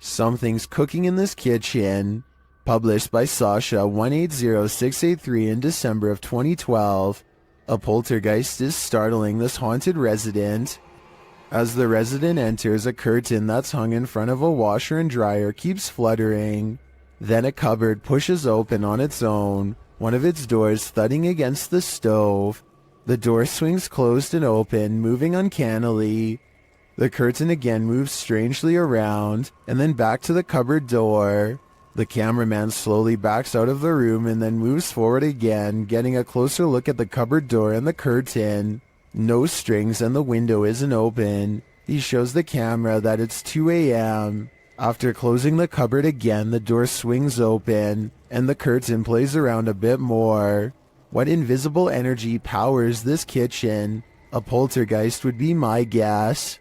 Something's cooking in this kitchen. Published by Sasha 180683 in December of 2012. A poltergeist is startling this haunted resident. As the resident enters, a curtain that's hung in front of a washer and dryer keeps fluttering. Then a cupboard pushes open on its own, one of its doors thudding against the stove. The door swings closed and open, moving uncannily. The curtain again moves strangely around, and then back to the cupboard door. The cameraman slowly backs out of the room and then moves forward again, getting a closer look at the cupboard door and the curtain. No strings and the window isn't open. He shows the camera that it's 2 a.m. After closing the cupboard again, the door swings open, and the curtain plays around a bit more. What invisible energy powers this kitchen? A poltergeist would be my guess.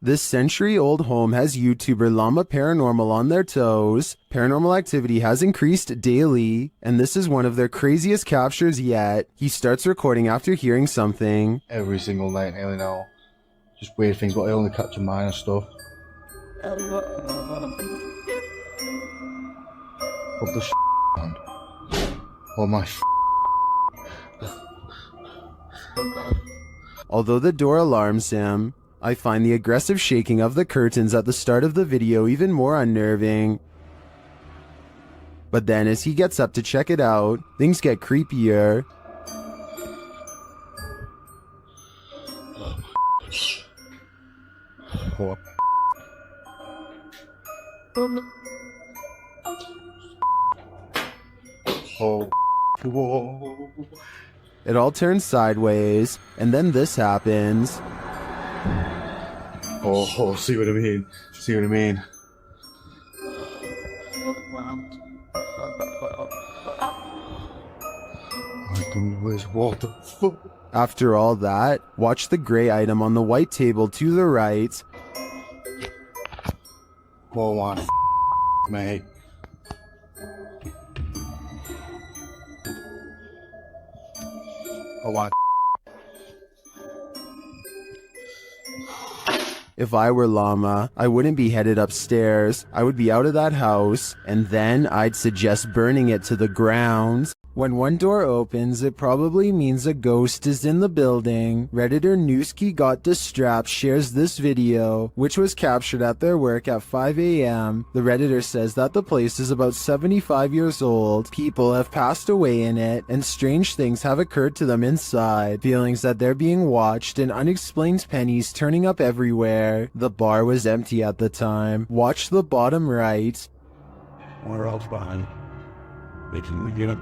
This century-old home has YouTuber Llama Paranormal on their toes. Paranormal activity has increased daily, and this is one of their craziest captures yet. He starts recording after hearing something. Every single night nearly now. Just weird things, but I only capture minor stuff. Put the hand. Oh my Although the door alarms him, I find the aggressive shaking of the curtains at the start of the video even more unnerving. But then as he gets up to check it out, things get creepier. Oh. Whoa. It all turns sideways, and then this happens. Oh, see what I mean? See what I mean? I don't know what the fuck. After all that, watch the gray item on the white table to the right. Oh my mate. Oh my. If I were Llama, I wouldn't be headed upstairs. I would be out of that house, and then I'd suggest burning it to the ground. When one door opens, it probably means a ghost is in the building. Redditor Newski Got Distrapped shares this video, which was captured at their work at 5 a.m. The Redditor says that the place is about 75 years old. People have passed away in it, and strange things have occurred to them inside. Feelings that they're being watched and unexplained pennies turning up everywhere. The bar was empty at the time. Watch the bottom right. Where else behind? They can get up.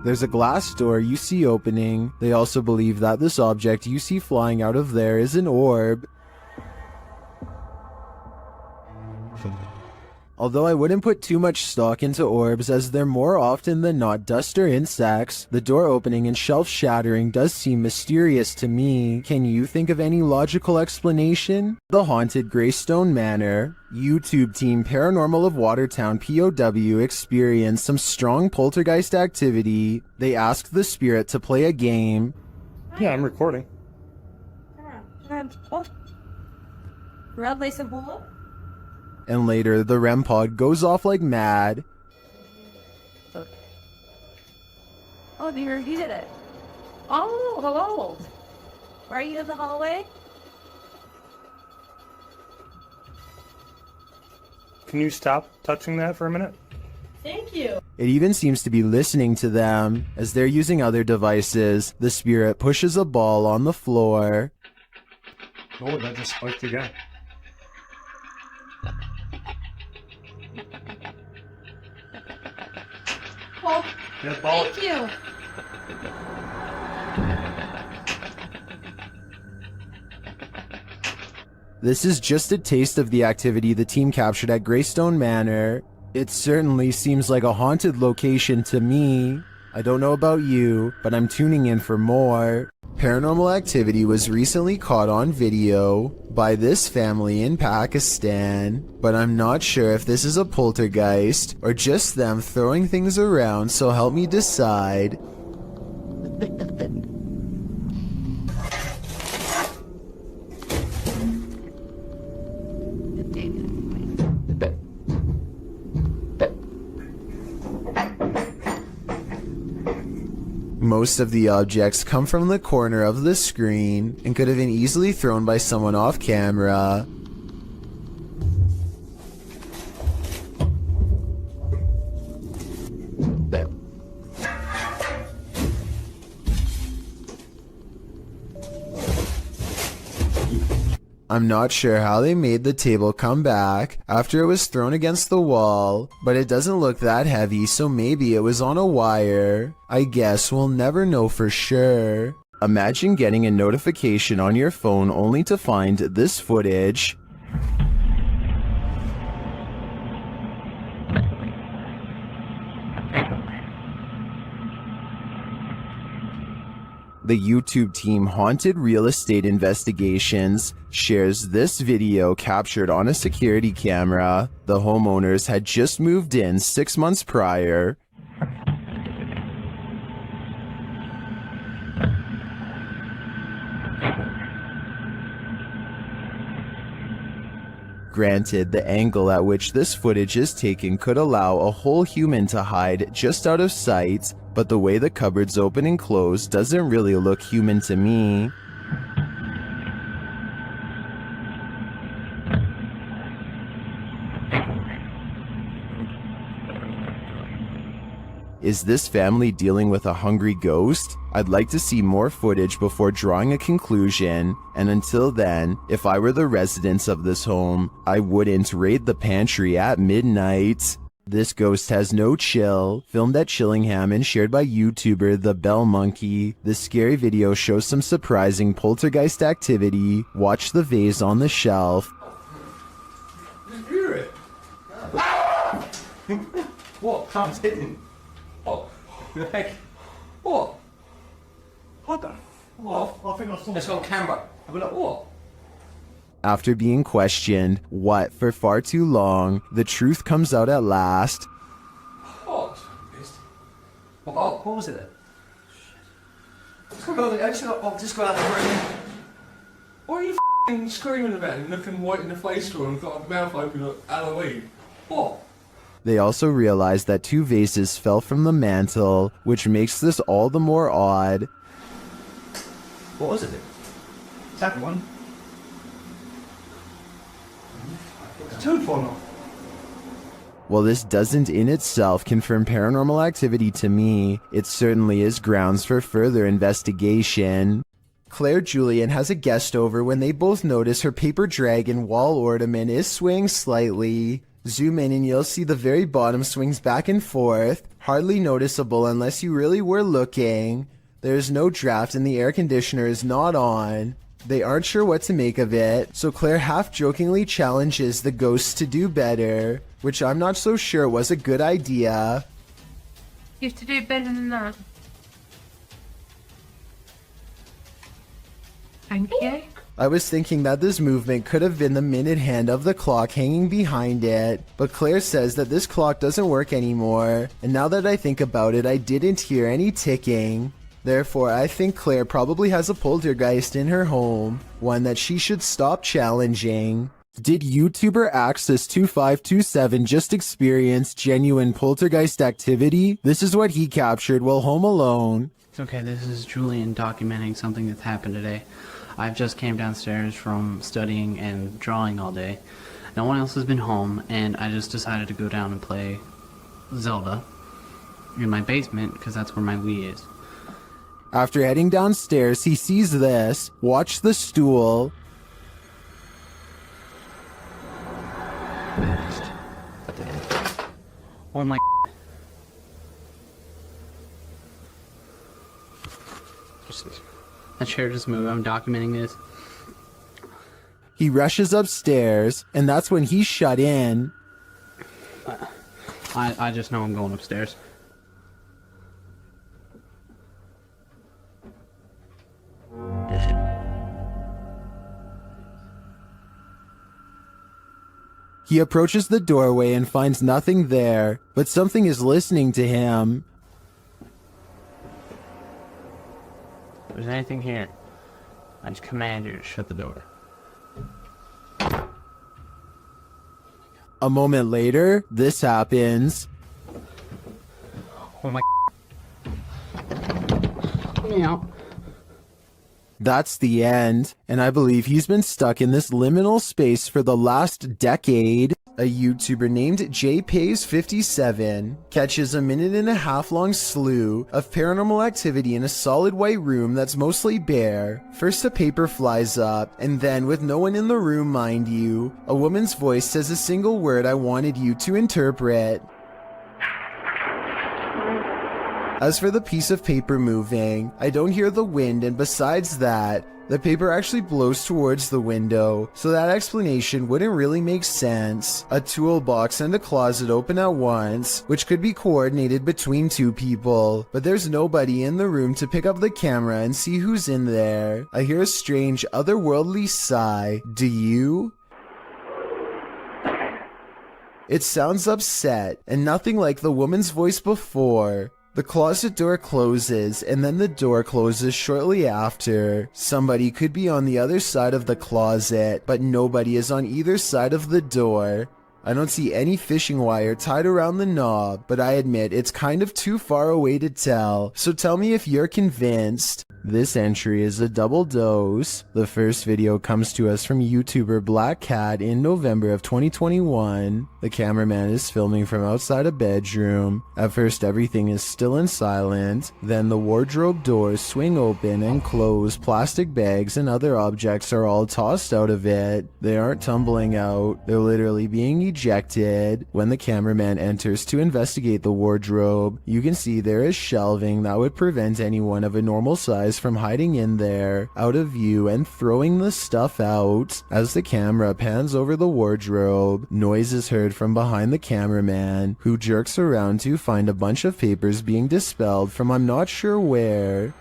There's a glass door you see opening. They also believe that this object you see flying out of there is an orb. Although I wouldn't put too much stock into orbs as they're more often than not dust or insects, the door opening and shelf shattering does seem mysterious to me. Can you think of any logical explanation? The haunted Greystone Manor. YouTube team Paranormal of Watertown POW experienced some strong poltergeist activity. They asked the spirit to play a game. Yeah, I'm recording. And later, the REM pod goes off like mad. Oh, dear, he did it. Oh, hello. Are you in the hallway? Can you stop touching that for a minute? Thank you. It even seems to be listening to them. As they're using other devices, the spirit pushes a ball on the floor. Oh, that just spiked again. Well, Yeah, ball. thank you. This is just a taste of the activity the team captured at Greystone Manor. It certainly seems like a haunted location to me. I don't know about you, but I'm tuning in for more. Paranormal activity was recently caught on video by this family in Pakistan, but I'm not sure if this is a poltergeist or just them throwing things around, so help me decide. Most of the objects come from the corner of the screen and could have been easily thrown by someone off camera. I'm not sure how they made the table come back after it was thrown against the wall, but it doesn't look that heavy, so maybe it was on a wire. I guess we'll never know for sure. Imagine getting a notification on your phone only to find this footage. The YouTube team Haunted Real Estate Investigations shares this video captured on a security camera. The homeowners had just moved in 6 months prior. Granted, the angle at which this footage is taken could allow a whole human to hide just out of sight, but the way the cupboards open and close doesn't really look human to me. Is this family dealing with a hungry ghost? I'd like to see more footage before drawing a conclusion, and until then, if I were the residents of this home, I wouldn't raid the pantry at midnight. This ghost has no chill, filmed at Chillingham and shared by YouTuber The Bell Monkey. This scary video shows some surprising poltergeist activity. Watch the vase on the shelf. Did you hear it? What? I was hitting. What? The heck? What? What the? What? I think I saw. It's on camera. I'll be like, what? After being questioned, what, for far too long, the truth comes out at last. What? What was it then? I've just got out of the room. What are you f***ing screaming about and looking white in the face for and got a mouth open like Halloween? What? They also realized that 2 vases fell from the mantle, which makes this all the more odd. What was it? That one. Tooth or not? While this doesn't in itself confirm paranormal activity to me, it certainly is grounds for further investigation. Claire Julian has a guest over when they both notice her paper dragon wall ornament is swaying slightly. Zoom in and you'll see the very bottom swings back and forth, hardly noticeable unless you really were looking. There's no draft and the air conditioner is not on. They aren't sure what to make of it, so Claire half-jokingly challenges the ghosts to do better, which I'm not so sure was a good idea. You have to do better than that. Thank you. I was thinking that this movement could have been the minute hand of the clock hanging behind it, but Claire says that this clock doesn't work anymore, and now that I think about it, I didn't hear any ticking. Therefore, I think Claire probably has a poltergeist in her home, one that she should stop challenging. Did YouTuber Access2527 just experience genuine poltergeist activity? This is what he captured while home alone. Okay, this is Julian documenting something that's happened today. I've just came downstairs from studying and drawing all day. No one else has been home, and I just decided to go down and play Zelda in my basement, because that's where my Wii is. After heading downstairs, he sees this. Watch the stool. Oh my. That chair just moved. I'm documenting this. He rushes upstairs, and that's when he's shut in. I just know I'm going upstairs. He approaches the doorway and finds nothing there, but something is listening to him. If there's anything here, I just command you to shut the door. A moment later, this happens. Oh my. Meow. That's the end, and I believe he's been stuck in this liminal space for the last decade. A YouTuber named JPays57 catches a 1.5-minute long slew of paranormal activity in a solid white room that's mostly bare. First a paper flies up, and then, with no one in the room mind you, a woman's voice says a single word I wanted you to interpret. As for the piece of paper moving, I don't hear the wind, and besides that, the paper actually blows towards the window, so that explanation wouldn't really make sense. A toolbox and a closet open at once, which could be coordinated between two people, but there's nobody in the room to pick up the camera and see who's in there. I hear a strange, otherworldly sigh. Do you? It sounds upset, and nothing like the woman's voice before. The closet door closes, and then the door closes shortly after. Somebody could be on the other side of the closet, but nobody is on either side of the door. I don't see any fishing wire tied around the knob, but I admit it's kind of too far away to tell, so tell me if you're convinced. This entry is a double dose. The first video comes to us from YouTuber Black Cat in November of 2021. The cameraman is filming from outside a bedroom. At first everything is still and silent, then the wardrobe doors swing open and close. Plastic bags and other objects are all tossed out of it. They aren't tumbling out, they're literally being ejected. When the cameraman enters to investigate the wardrobe, you can see there is shelving that would prevent anyone of a normal size from hiding in there, out of view, and throwing the stuff out. As the camera pans over the wardrobe, noise is heard from behind the cameraman, who jerks around to find a bunch of papers being dispelled from I'm not sure where.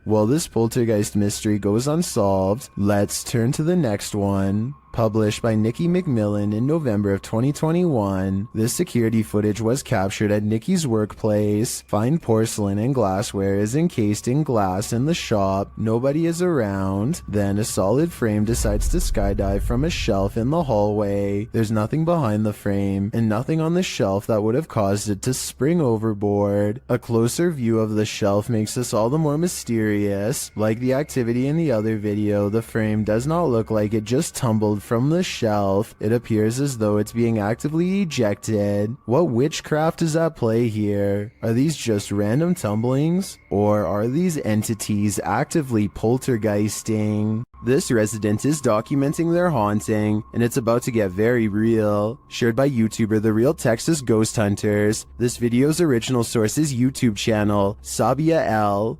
While this poltergeist mystery goes unsolved, let's turn to the next one. Published by Nikki McMillan in November of 2021, this security footage was captured at Nikki's workplace. Fine porcelain and glassware is encased in glass in the shop. Nobody is around. Then a solid frame decides to skydive from a shelf in the hallway. There's nothing behind the frame, and nothing on the shelf that would have caused it to spring overboard. A closer view of the shelf makes this all the more mysterious. Like the activity in the other video, the frame does not look like it just tumbled from the shelf. It appears as though it's being actively ejected. What witchcraft is at play here? Are these just random tumblings? Or are these entities actively poltergeisting? This resident is documenting their haunting, and it's about to get very real. Shared by YouTuber The Real Texas Ghost Hunters. This video's original source is YouTube channel, Sabia L.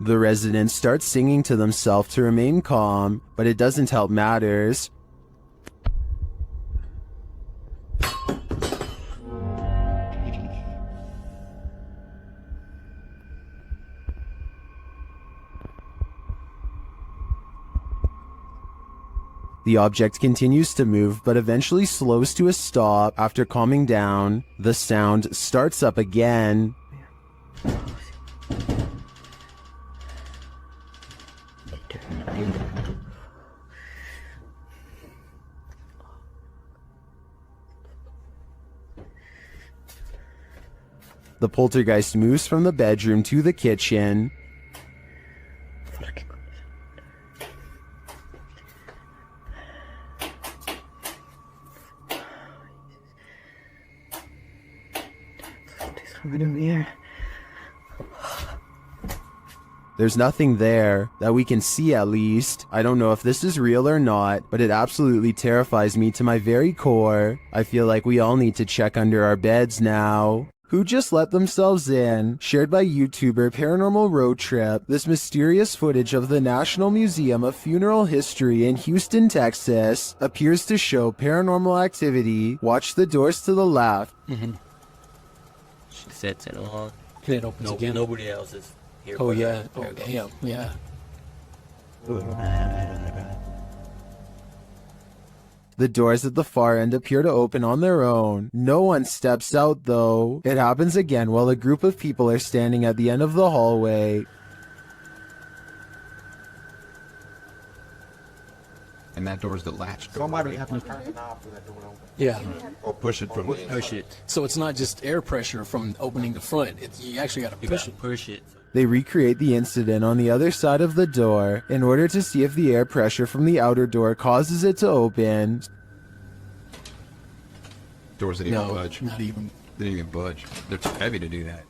The residents start singing to themselves to remain calm, but it doesn't help matters. The object continues to move, but eventually slows to a stop after calming down. The sound starts up again. The poltergeist moves from the bedroom to the kitchen. There's nothing there, that we can see at least. I don't know if this is real or not, but it absolutely terrifies me to my very core. I feel like we all need to check under our beds now. Who just let themselves in, shared by YouTuber Paranormal Road Trip. This mysterious footage of the National Museum of Funeral History in Houston, Texas, appears to show paranormal activity. Watch the doors to the left. She sets it on. It opens again. Nobody else is here. Oh but yeah. her. Oh There it goes. damn. Yeah. The doors at the far end appear to open on their own. No one steps out though. It happens again while a group of people are standing at the end of the hallway. And that door is the latch door. Somebody have to turn the knob for that door to open. Yeah. Or push it from Push it. So it's not just air pressure from opening the front. You actually got to You push gotta it. push it. They recreate the incident on the other side of the door in order to see if the air pressure from the outer door causes it to open. doors that even No, budge. not even. They didn't even budge. They're too heavy to do that.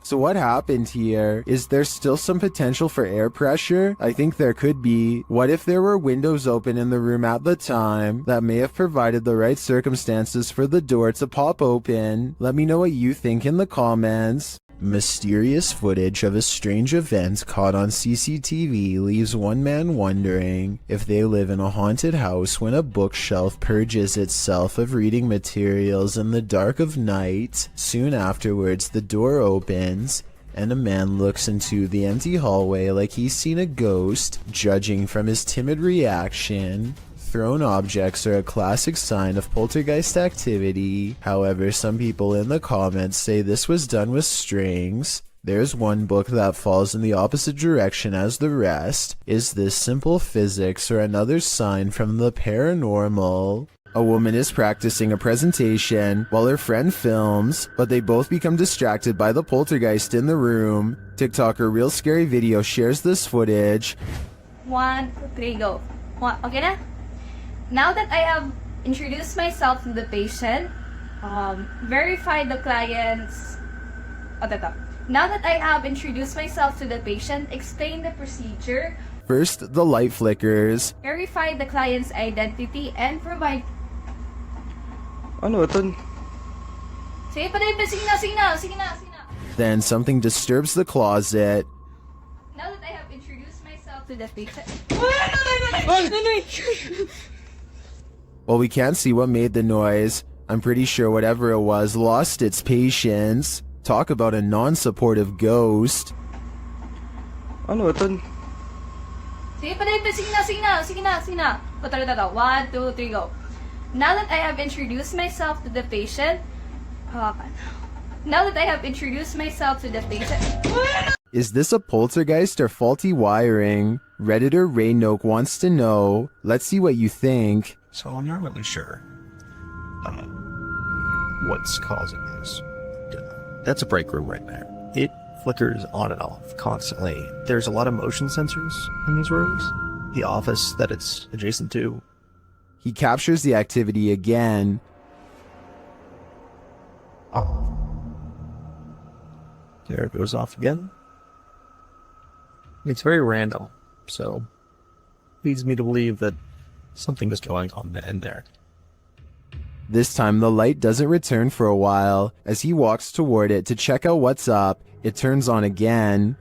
So what happened here? Is there still some potential for air pressure? I think there could be. What if there were windows open in the room at the time that may have provided the right circumstances for the door to pop open? Let me know what you think in the comments. Mysterious footage of a strange event caught on CCTV leaves one man wondering if they live in a haunted house when a bookshelf purges itself of reading materials in the dark of night. Soon afterwards, the door opens and a man looks into the empty hallway like he's seen a ghost. Judging from his timid reaction, thrown objects are a classic sign of poltergeist activity. However, some people in the comments say this was done with strings. There's one book that falls in the opposite direction as the rest. Is this simple physics or another sign from the paranormal? A woman is practicing a presentation while her friend films, but they both become distracted by the poltergeist in the room. TikToker Real Scary Video shares this footage. 1, 2, 3, go. Okay na? Now that I have introduced myself to the patient, verified the client's... Now that I have introduced myself to the patient, explain the procedure, First, the light flickers. verify the client's identity, and provide... Ano ito? Sige pa rin, sige na. Then something disturbs the closet. Now that I have introduced myself to the patient... While we can't see what made the noise, I'm pretty sure whatever it was lost its patience. Talk about a non-supportive ghost. Ano ito? Sige pa rin, sige na. 1, 2, 3, go. Now that I have introduced myself to the patient... Now that I have introduced myself to the patient... Is this a poltergeist or faulty wiring? Redditor Raynoke wants to know. Let's see what you think. So I'm not really sure what's causing this. That's a break room right there. It flickers on and off constantly. There's a lot of motion sensors in these rooms. The office that it's adjacent to. He captures the activity again. There it goes off again. It's very random, so leads me to believe that something is going on in there. This time the light doesn't return for a while. As he walks toward it to check out what's up, it turns on again.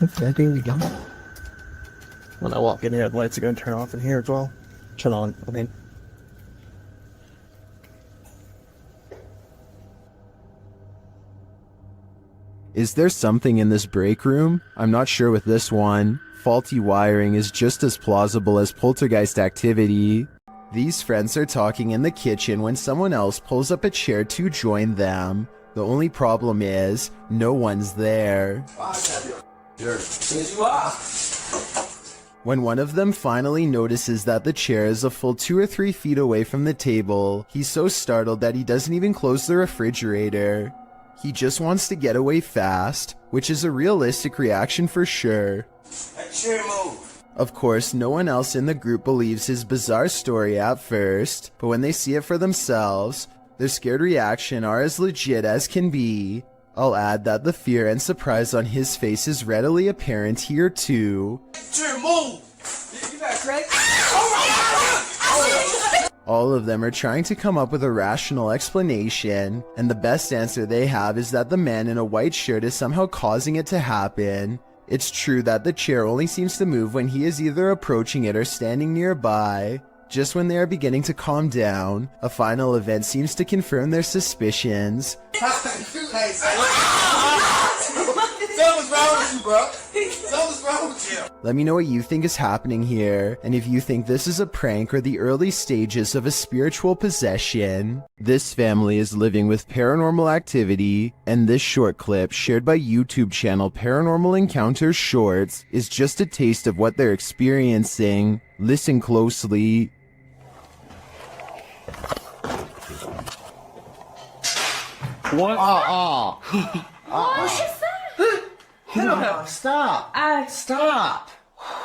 Okay, there we go. When I walk in here, the lights are going to turn off in here as well. Turn on, I mean. Is there something in this break room? I'm not sure with this one. Faulty wiring is just as plausible as poltergeist activity. These friends are talking in the kitchen when someone else pulls up a chair to join them. The only problem is, no one's there. When one of them finally notices that the chair is a full 2 or 3 feet away from the table, he's so startled that he doesn't even close the refrigerator. He just wants to get away fast, which is a realistic reaction for sure. Of course, no one else in the group believes his bizarre story at first, but when they see it for themselves, their scared reaction are as legit as can be. I'll add that the fear and surprise on his face is readily apparent here too. All of them are trying to come up with a rational explanation, and the best answer they have is that the man in a white shirt is somehow causing it to happen. It's true that the chair only seems to move when he is either approaching it or standing nearby. Just when they are beginning to calm down, a final event seems to confirm their suspicions. Something's wrong with you, bro. Something's wrong with you. Let me know what you think is happening here, and if you think this is a prank or the early stages of a spiritual possession. This family is living with paranormal activity, and this short clip, shared by YouTube channel Paranormal Encounters Shorts, is just a taste of what they're experiencing. Listen closely. What? What's that? Stop. Stop.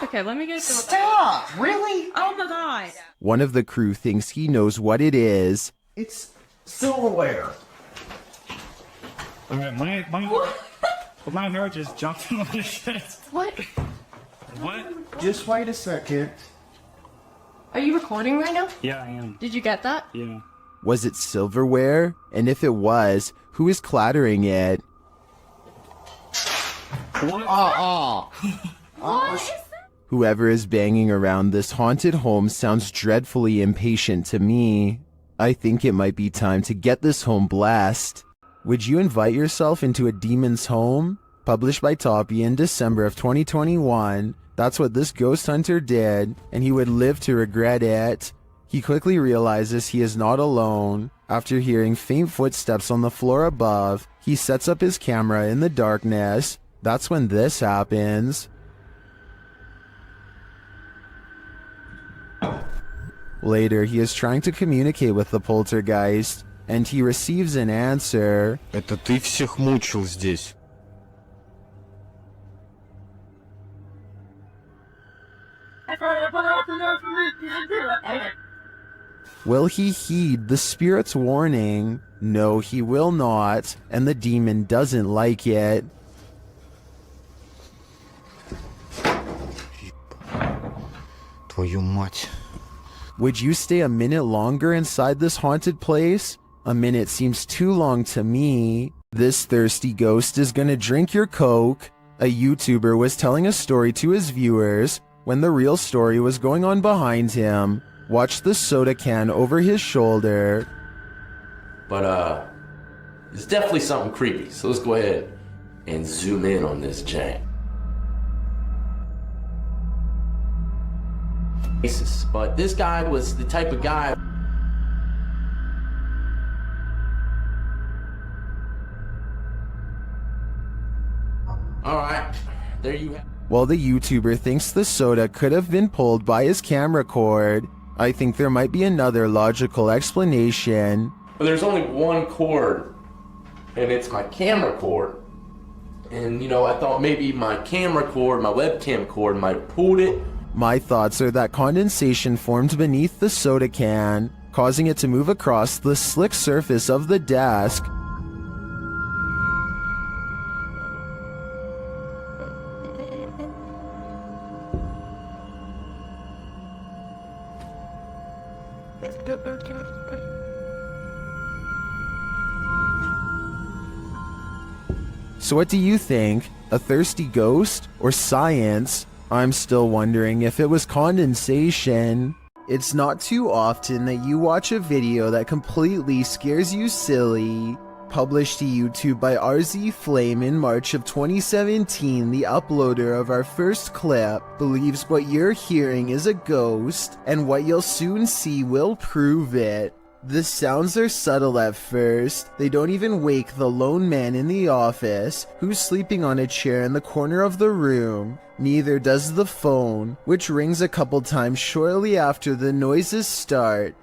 Okay, let me get some. Stop. Really? Oh my god. One of the crew thinks he knows what it is. It's silverware. Alright, my heart just jumped on the shit. What? What? Just wait a second. Are you recording right now? Yeah, I am. Did you get that? Yeah. Was it silverware? And if it was, who is clattering it? What? Whoever is banging around this haunted home sounds dreadfully impatient to me. I think it might be time to get this home blessed. Would you invite yourself into a demon's home? Published by Toppy in December of 2021. That's what this ghost hunter did, and he would live to regret it. He quickly realizes he is not alone. After hearing faint footsteps on the floor above, he sets up his camera in the darkness. That's when this happens. Later, he is trying to communicate with the poltergeist, and he receives an answer. Это ты всех мучил здесь. Will he heed the spirit's warning? No, he will not, and the demon doesn't like it. Твою мать. Would you stay a minute longer inside this haunted place? A minute seems too long to me. This thirsty ghost is gonna drink your Coke. A YouTuber was telling a story to his viewers when the real story was going on behind him. Watch the soda can over his shoulder. But, it's definitely something creepy, so let's go ahead and zoom in on this jank. But this guy was the type of guy. Alright, there you have. While the YouTuber thinks the soda could have been pulled by his camera cord, I think there might be another logical explanation. But there's only one cord, and it's my camera cord. And, you know, I thought maybe my camera cord, my webcam cord, might have pulled it. My thoughts are that condensation formed beneath the soda can, causing it to move across the slick surface of the desk. So what do you think? A thirsty ghost or science? I'm still wondering if it was condensation. It's not too often that you watch a video that completely scares you silly. Published to YouTube by RZ Flame in March of 2017, the uploader of our first clip believes what you're hearing is a ghost, and what you'll soon see will prove it. The sounds are subtle at first. They don't even wake the lone man in the office, who's sleeping on a chair in the corner of the room. Neither does the phone, which rings a couple times shortly after the noises start.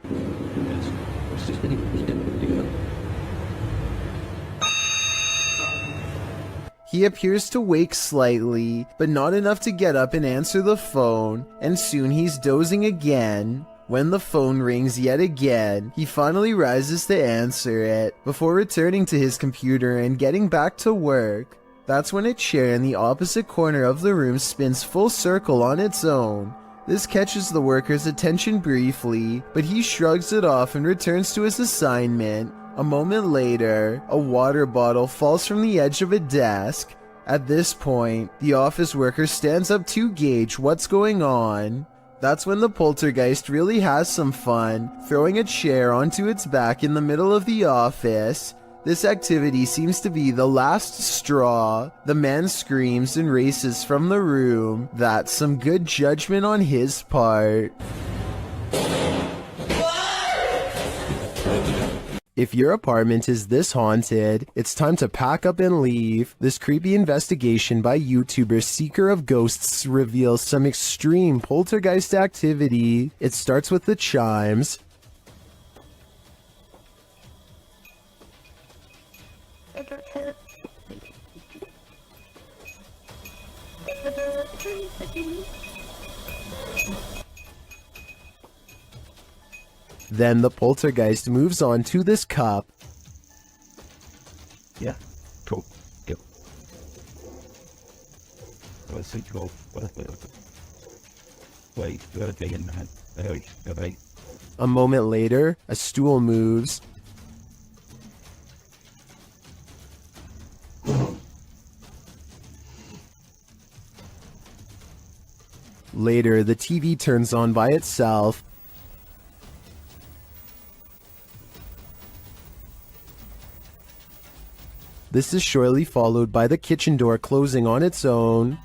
He appears to wake slightly, but not enough to get up and answer the phone, and soon he's dozing again. When the phone rings yet again, he finally rises to answer it, before returning to his computer and getting back to work. That's when a chair in the opposite corner of the room spins full circle on its own. This catches the worker's attention briefly, but he shrugs it off and returns to his assignment. A moment later, a water bottle falls from the edge of a desk. At this point, the office worker stands up to gauge what's going on. That's when the poltergeist really has some fun, throwing a chair onto its back in the middle of the office. This activity seems to be the last straw. The man screams and races from the room. That's some good judgment on his part. If your apartment is this haunted, it's time to pack up and leave. This creepy investigation by YouTuber Seeker of Ghosts reveals some extreme poltergeist activity. It starts with the chimes. Then the poltergeist moves on to this cup. Yeah. Cool. Yep. Let's see. Go. Wait. A moment later, a stool moves. Later, the TV turns on by itself. This is shortly followed by the kitchen door closing on its own.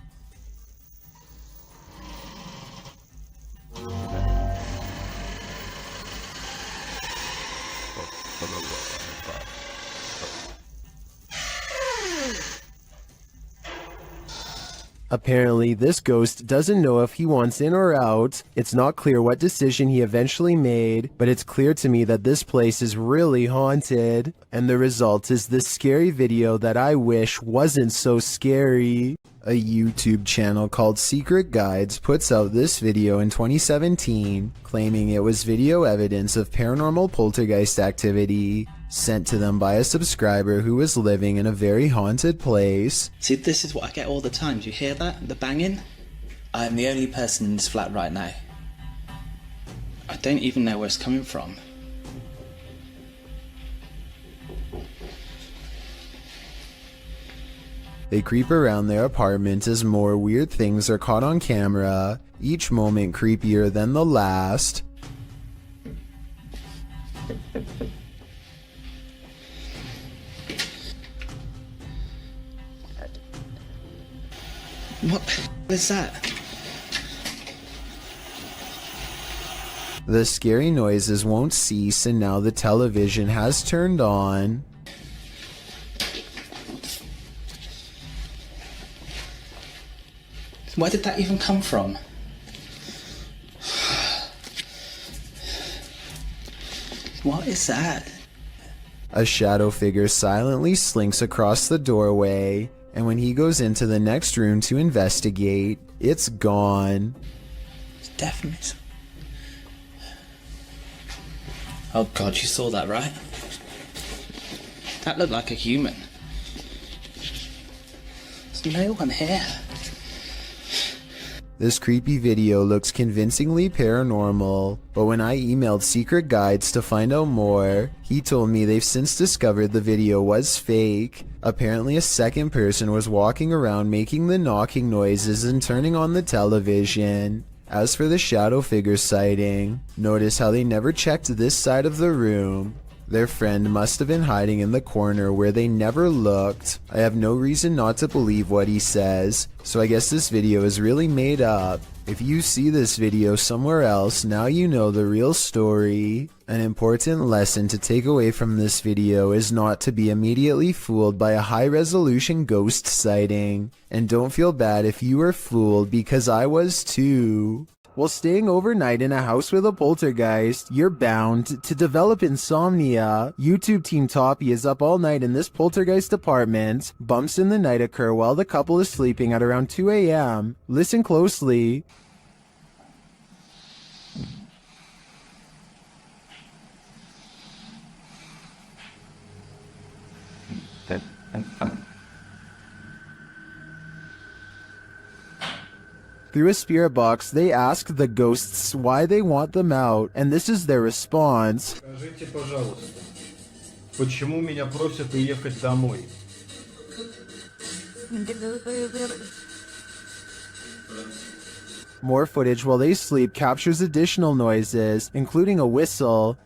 Apparently, this ghost doesn't know if he wants in or out. It's not clear what decision he eventually made, but it's clear to me that this place is really haunted. And the result is this scary video that I wish wasn't so scary. A YouTube channel called Secret Guides puts out this video in 2017, claiming it was video evidence of paranormal poltergeist activity sent to them by a subscriber who was living in a very haunted place. See, this is what I get all the time. Do you hear that? The banging? I am the only person in this flat right now. I don't even know where it's coming from. They creep around their apartment as more weird things are caught on camera, each moment creepier than the last. What is that? The scary noises won't cease, and now the television has turned on. Where did that even come from? What is that? A shadow figure silently slinks across the doorway, and when he goes into the next room to investigate, it's gone. It's definitely... Oh god, you saw that, right? That looked like a human. There's no one here. This creepy video looks convincingly paranormal, but when I emailed Secret Guides to find out more, he told me they've since discovered the video was fake. Apparently a second person was walking around making the knocking noises and turning on the television. As for the shadow figure sighting, notice how they never checked this side of the room. Their friend must have been hiding in the corner where they never looked. I have no reason not to believe what he says, so I guess this video is really made up. If you see this video somewhere else, now you know the real story. An important lesson to take away from this video is not to be immediately fooled by a high-resolution ghost sighting. And don't feel bad if you were fooled, because I was too. While staying overnight in a house with a poltergeist, you're bound to develop insomnia. YouTube Team Toppy is up all night in this poltergeist apartment. Bumps in the night occur while the couple is sleeping at around 2 a.m. Listen closely. Through a spirit box, they ask the ghosts why they want them out, and this is their response. Скажите, пожалуйста, почему меня просят уехать домой? More footage while they sleep captures additional noises, including a whistle.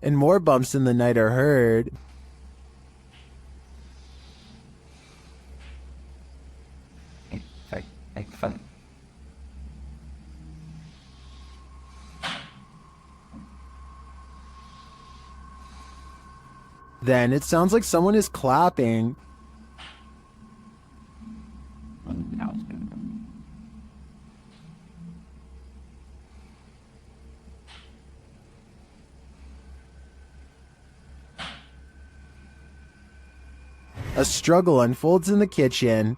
And more bumps in the night are heard. Fun. Then it sounds like someone is clapping. A struggle unfolds in the kitchen.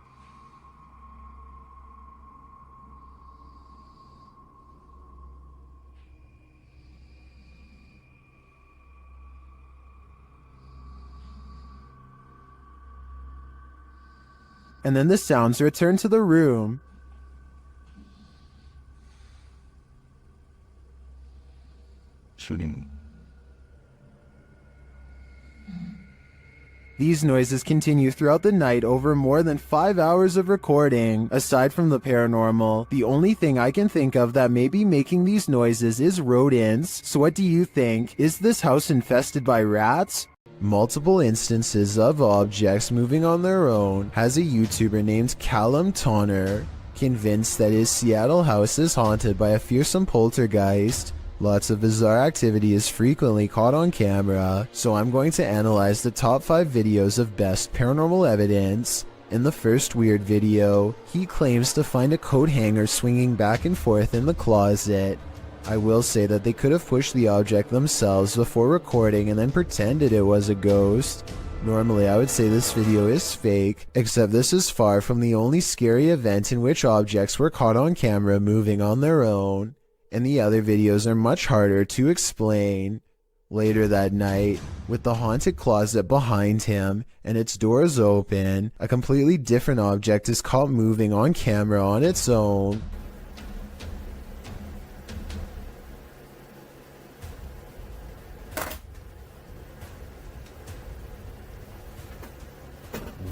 And then the sounds return to the room. Shooting. These noises continue throughout the night over more than 5 hours of recording. Aside from the paranormal, the only thing I can think of that may be making these noises is rodents. So what do you think? Is this house infested by rats? Multiple instances of objects moving on their own has a YouTuber named Callum Tonner convinced that his Seattle house is haunted by a fearsome poltergeist. Lots of bizarre activity is frequently caught on camera, so I'm going to analyze the top 5 videos of best paranormal evidence. In the first weird video, he claims to find a coat hanger swinging back and forth in the closet. I will say that they could have pushed the object themselves before recording and then pretended it was a ghost. Normally I would say this video is fake, except this is far from the only scary event in which objects were caught on camera moving on their own, and the other videos are much harder to explain. Later that night, with the haunted closet behind him and its doors open, a completely different object is caught moving on camera on its own.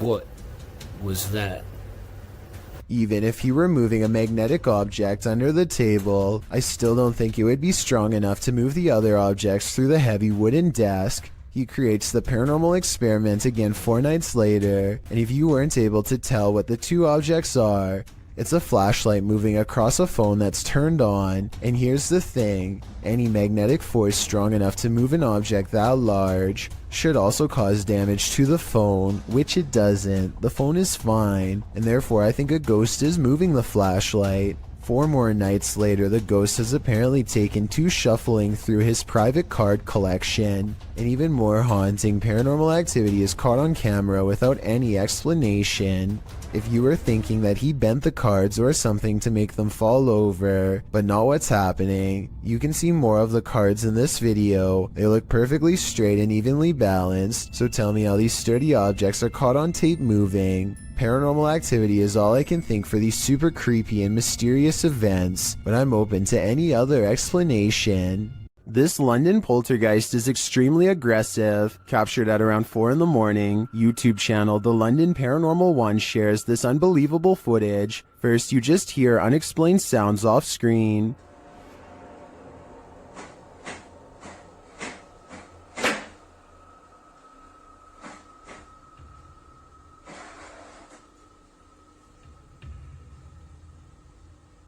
What was that? Even if he were moving a magnetic object under the table, I still don't think it would be strong enough to move the other objects through the heavy wooden desk. He creates the paranormal experiment again 4 nights later, and if you weren't able to tell what the 2 objects are, it's a flashlight moving across a phone that's turned on. And here's the thing, any magnetic force strong enough to move an object that large should also cause damage to the phone, which it doesn't. The phone is fine, and therefore I think a ghost is moving the flashlight. 4 more nights later, the ghost has apparently taken to shuffling through his private card collection. And even more haunting paranormal activity is caught on camera without any explanation. If you were thinking that he bent the cards or something to make them fall over, but not what's happening, you can see more of the cards in this video. They look perfectly straight and evenly balanced, so tell me how these sturdy objects are caught on tape moving. Paranormal activity is all I can think for these super creepy and mysterious events, but I'm open to any other explanation. This London poltergeist is extremely aggressive. Captured at around 4 in the morning, YouTube channel The London Paranormal 1 shares this unbelievable footage. First, you just hear unexplained sounds off screen.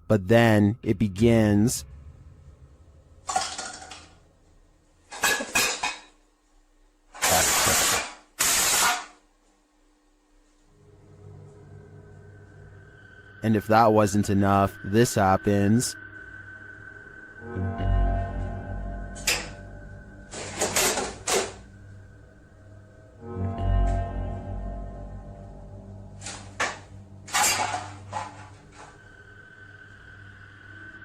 But then it begins. And if that wasn't enough, this happens.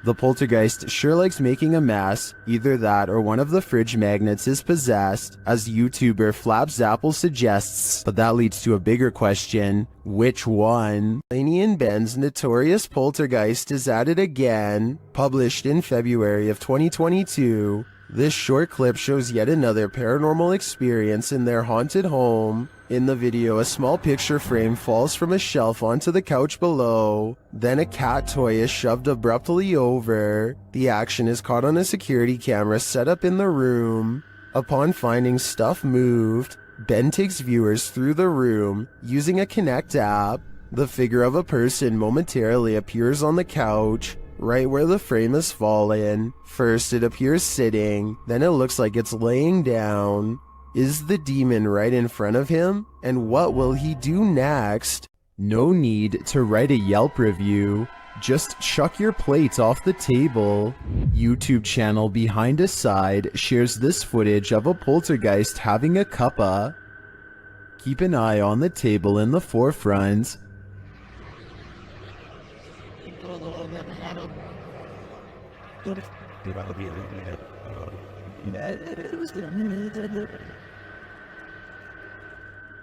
The poltergeist sure likes making a mess. Either that or one of the fridge magnets is possessed, as YouTuber Flapzapple suggests, but that leads to a bigger question. Which one? Laney and Ben's notorious poltergeist is at it again. Published in February of 2022. This short clip shows yet another paranormal experience in their haunted home. In the video, a small picture frame falls from a shelf onto the couch below. Then a cat toy is shoved abruptly over. The action is caught on a security camera set up in the room. Upon finding stuff moved, Ben takes viewers through the room using a Kinect app. The figure of a person momentarily appears on the couch, right where the frame has fallen. First it appears sitting, then it looks like it's laying down. Is the demon right in front of him? And what will he do next? No need to write a Yelp review. Just chuck your plate off the table. YouTube channel Behind a Side shares this footage of a poltergeist having a cuppa. Keep an eye on the table in the forefront.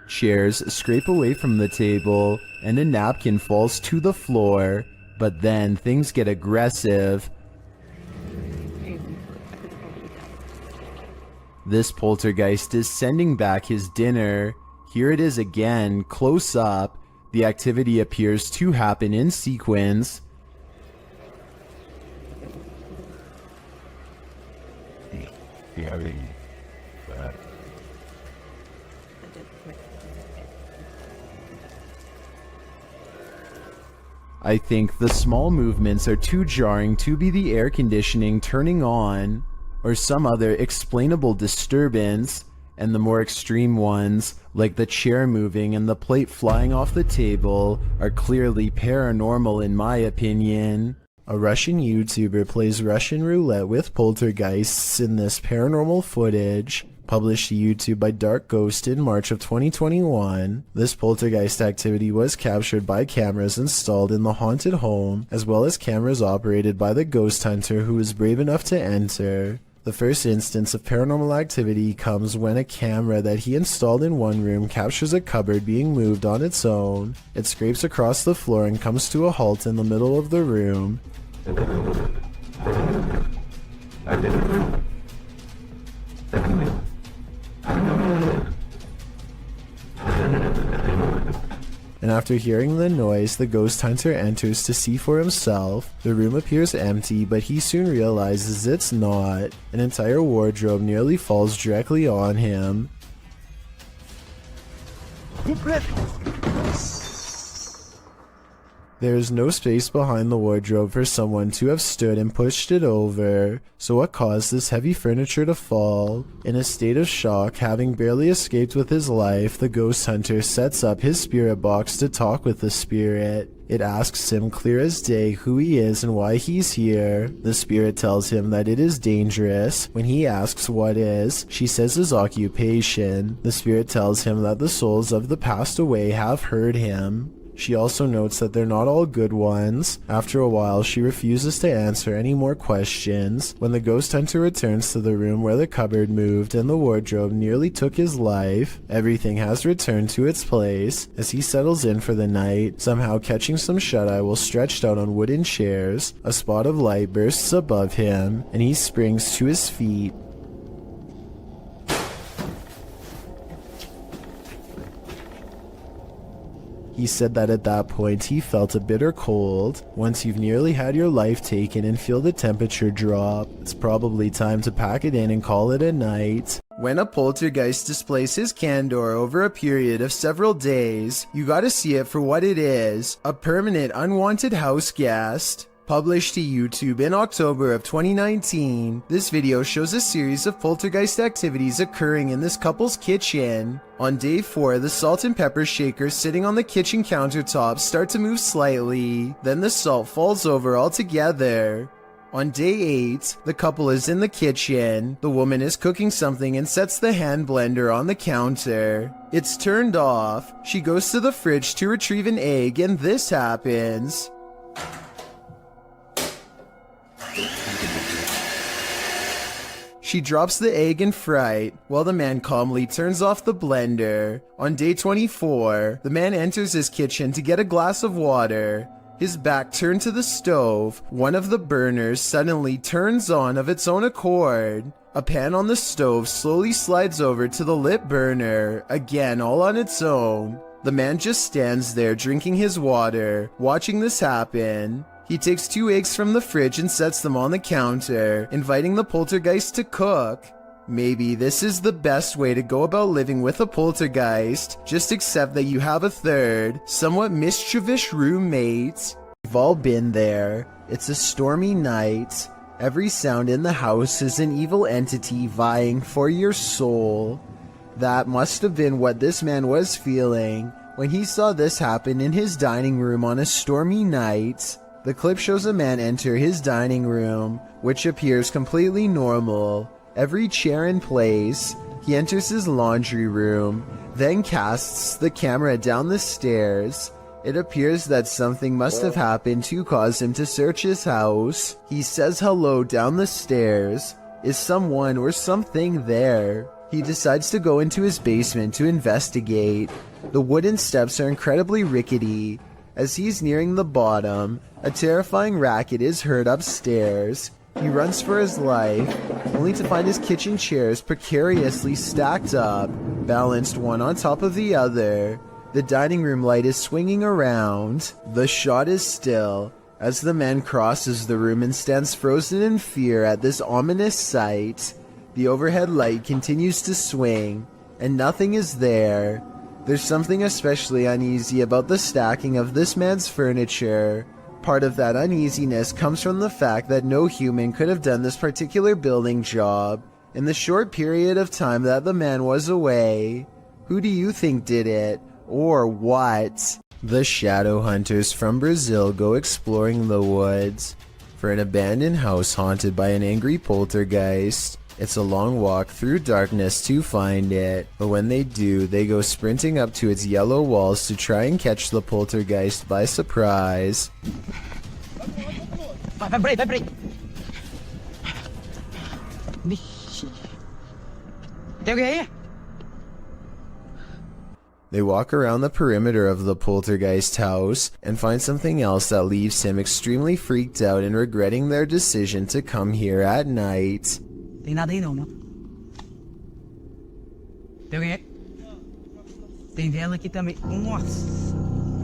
Chairs scrape away from the table, and a napkin falls to the floor. But then things get aggressive. This poltergeist is sending back his dinner. Here it is again, close up. The activity appears to happen in sequence. I think the small movements are too jarring to be the air conditioning turning on, or some other explainable disturbance, and the more extreme ones, like the chair moving and the plate flying off the table, are clearly paranormal in my opinion. A Russian YouTuber plays Russian roulette with poltergeists in this paranormal footage. Published to YouTube by Dark Ghost in March of 2021. This poltergeist activity was captured by cameras installed in the haunted home, as well as cameras operated by the ghost hunter who was brave enough to enter. The first instance of paranormal activity comes when a camera that he installed in one room captures a cupboard being moved on its own. It scrapes across the floor and comes to a halt in the middle of the room. And after hearing the noise, the ghost hunter enters to see for himself. The room appears empty, but he soon realizes it's not. An entire wardrobe nearly falls directly on him. There is no space behind the wardrobe for someone to have stood and pushed it over. So what caused this heavy furniture to fall? In a state of shock, having barely escaped with his life, the ghost hunter sets up his spirit box to talk with the spirit. It asks him clear as day who he is and why he's here. The spirit tells him that it is dangerous. When he asks what is, she says his occupation. The spirit tells him that the souls of the passed away have heard him. She also notes that they're not all good ones. After a while, she refuses to answer any more questions. When the ghost hunter returns to the room where the cupboard moved and the wardrobe nearly took his life, everything has returned to its place. As he settles in for the night, somehow catching some shut-eye while stretched out on wooden chairs, a spot of light bursts above him, and he springs to his feet. He said that at that point he felt a bitter cold. Once you've nearly had your life taken and feel the temperature drop, it's probably time to pack it in and call it a night. When a poltergeist displays his candor over a period of several days, you gotta see it for what it is, a permanent unwanted house guest. Published to YouTube in October of 2019, this video shows a series of poltergeist activities occurring in this couple's kitchen. On day 4, the salt and pepper shakers sitting on the kitchen countertop start to move slightly, then the salt falls over altogether. On day 8, the couple is in the kitchen. The woman is cooking something and sets the hand blender on the counter. It's turned off. She goes to the fridge to retrieve an egg and this happens. She drops the egg in fright while the man calmly turns off the blender. On day 24, the man enters his kitchen to get a glass of water. His back turned to the stove. One of the burners suddenly turns on of its own accord. A pan on the stove slowly slides over to the lit burner, again all on its own. The man just stands there drinking his water, watching this happen. He takes 2 eggs from the fridge and sets them on the counter, inviting the poltergeist to cook. Maybe this is the best way to go about living with a poltergeist. Just accept that you have a third, somewhat mischievous roommate. We've all been there. It's a stormy night. Every sound in the house is an evil entity vying for your soul. That must have been what this man was feeling when he saw this happen in his dining room on a stormy night. The clip shows a man enter his dining room, which appears completely normal. Every chair in place. He enters his laundry room, then casts the camera down the stairs. It appears that something must have happened to cause him to search his house. He says hello down the stairs. Is someone or something there? He decides to go into his basement to investigate. The wooden steps are incredibly rickety. As he's nearing the bottom, a terrifying racket is heard upstairs. He runs for his life, only to find his kitchen chairs precariously stacked up, balanced one on top of the other. The dining room light is swinging around. The shot is still, as the man crosses the room and stands frozen in fear at this ominous sight. The overhead light continues to swing, and nothing is there. There's something especially uneasy about the stacking of this man's furniture. Part of that uneasiness comes from the fact that no human could have done this particular building job in the short period of time that the man was away. Who do you think did it? Or what? The shadow hunters from Brazil go exploring the woods for an abandoned house haunted by an angry poltergeist. It's a long walk through darkness to find it, but when they do, they go sprinting up to its yellow walls to try and catch the poltergeist by surprise. Vibrate! They walk around the perimeter of the poltergeist house and find something else that leaves him extremely freaked out and regretting their decision to come here at night. Tem nada aí não, não? Tem alguém aí? Tem vela aqui também. Nossa!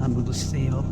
Ah, meu Deus do céu.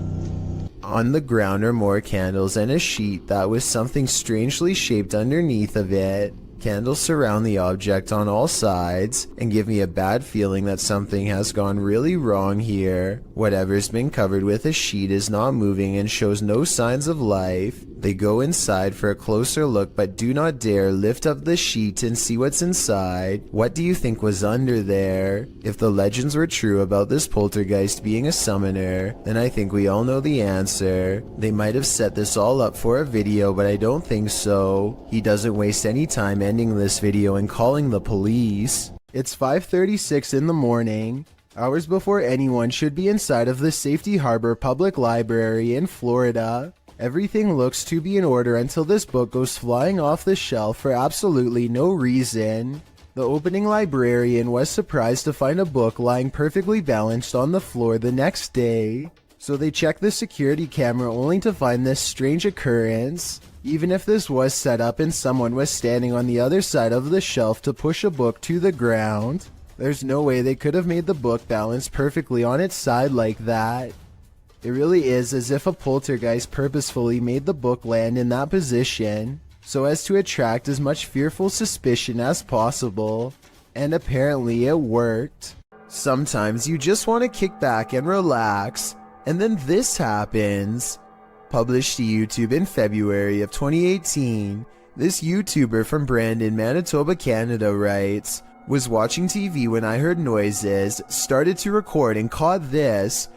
On the ground are more candles and a sheet that with something strangely shaped underneath of it. Candles surround the object on all sides and give me a bad feeling that something has gone really wrong here. Whatever's been covered with a sheet is not moving and shows no signs of life. They go inside for a closer look but do not dare lift up the sheet and see what's inside. What do you think was under there? If the legends were true about this poltergeist being a summoner, then I think we all know the answer. They might have set this all up for a video, but I don't think so. He doesn't waste any time ending this video and calling the police. It's 5:36 in the morning, hours before anyone should be inside of the Safety Harbor Public Library in Florida. Everything looks to be in order until this book goes flying off the shelf for absolutely no reason. The opening librarian was surprised to find a book lying perfectly balanced on the floor the next day. So they check the security camera only to find this strange occurrence. Even if this was set up and someone was standing on the other side of the shelf to push a book to the ground, there's no way they could have made the book balance perfectly on its side like that. It really is as if a poltergeist purposefully made the book land in that position, so as to attract as much fearful suspicion as possible. And apparently it worked. Sometimes you just want to kick back and relax, and then this happens. Published to YouTube in February of 2018, this YouTuber from Brandon, Manitoba, Canada writes, "Was watching TV when I heard noises, started to record and caught this."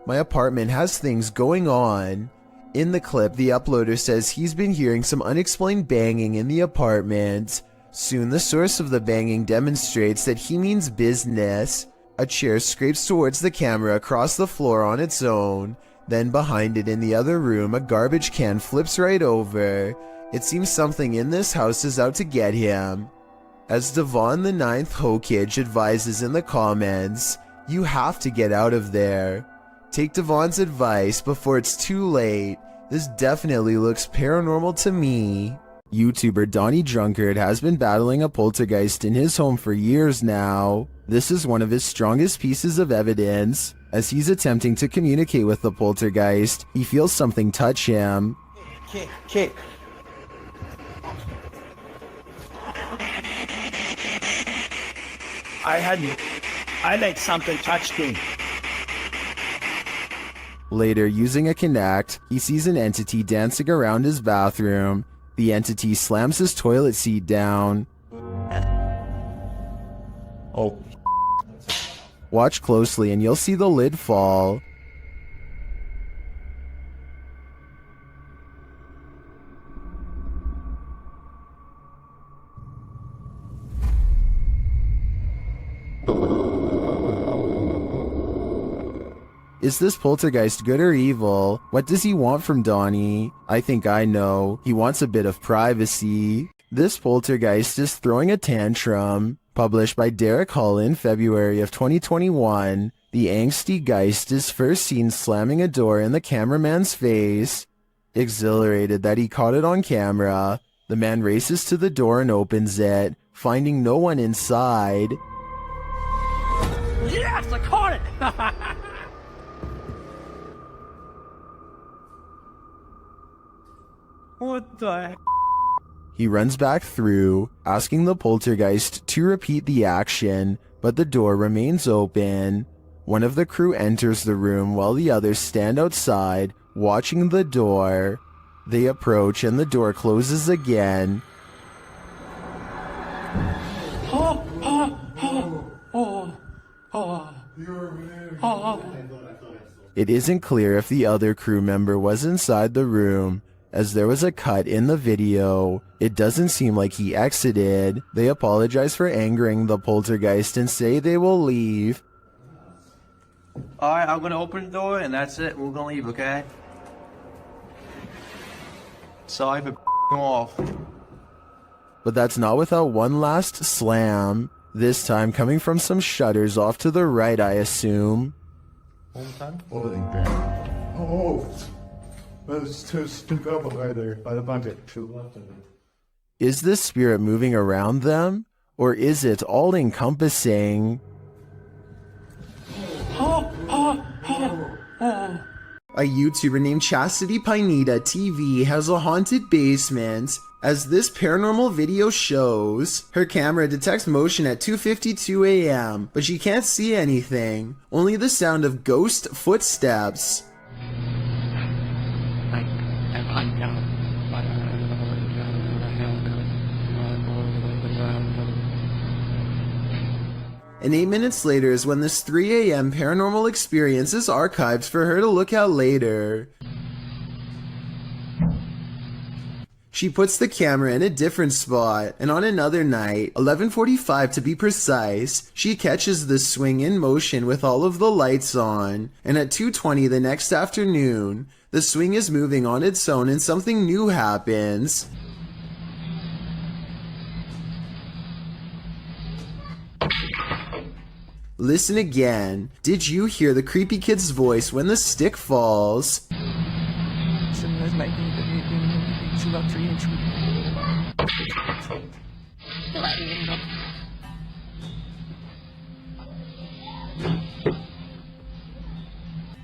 My apartment has things going on. In the clip, the uploader says he's been hearing some unexplained banging in the apartment. Soon the source of the banging demonstrates that he means business. A chair scrapes towards the camera across the floor on its own. Then behind it in the other room, a garbage can flips right over. It seems something in this house is out to get him. As Devon the Ninth Hokage advises in the comments, you have to get out of there. Take Devon's advice before it's too late. This definitely looks paranormal to me. YouTuber Donnie Drunkard has been battling a poltergeist in his home for years now. This is one of his strongest pieces of evidence. As he's attempting to communicate with the poltergeist, he feels something touch him. Kick. I like something touched me. Later, using a Kinect, he sees an entity dancing around his bathroom. The entity slams his toilet seat down. Oh. Watch closely and you'll see the lid fall. Is this poltergeist good or evil? What does he want from Donnie? I think I know. He wants a bit of privacy. This poltergeist is throwing a tantrum. Published by Derek Hull in February of 2021, the angsty geist is first seen slamming a door in the cameraman's face. Exhilarated that he caught it on camera, the man races to the door and opens it, finding no one inside. Yes, I caught it! What the heck? He runs back through, asking the poltergeist to repeat the action, but the door remains open. One of the crew enters the room while the others stand outside, watching the door. They approach and the door closes again. It isn't clear if the other crew member was inside the room, as there was a cut in the video. It doesn't seem like he exited. They apologize for angering the poltergeist and say they will leave. Alright, I'm gonna open the door and that's it. We're gonna leave, okay? Sorry for off. But that's not without one last slam. This time coming from some shutters off to the right, I assume. Oh. There's two people right there by the bucket. Is this spirit moving around them? Or is it all-encompassing? A YouTuber named Chastity Pineda TV has a haunted basement. As this paranormal video shows, her camera detects motion at 2:52 a.m., but she can't see anything, only the sound of ghost footsteps. And 8 minutes later is when this 3 a.m. paranormal experience is archived for her to look at later. She puts the camera in a different spot, and on another night, 11:45 to be precise, she catches the swing in motion with all of the lights on, and at 2:20 the next afternoon, the swing is moving on its own and something new happens. Listen again. Did you hear the creepy kid's voice when the stick falls?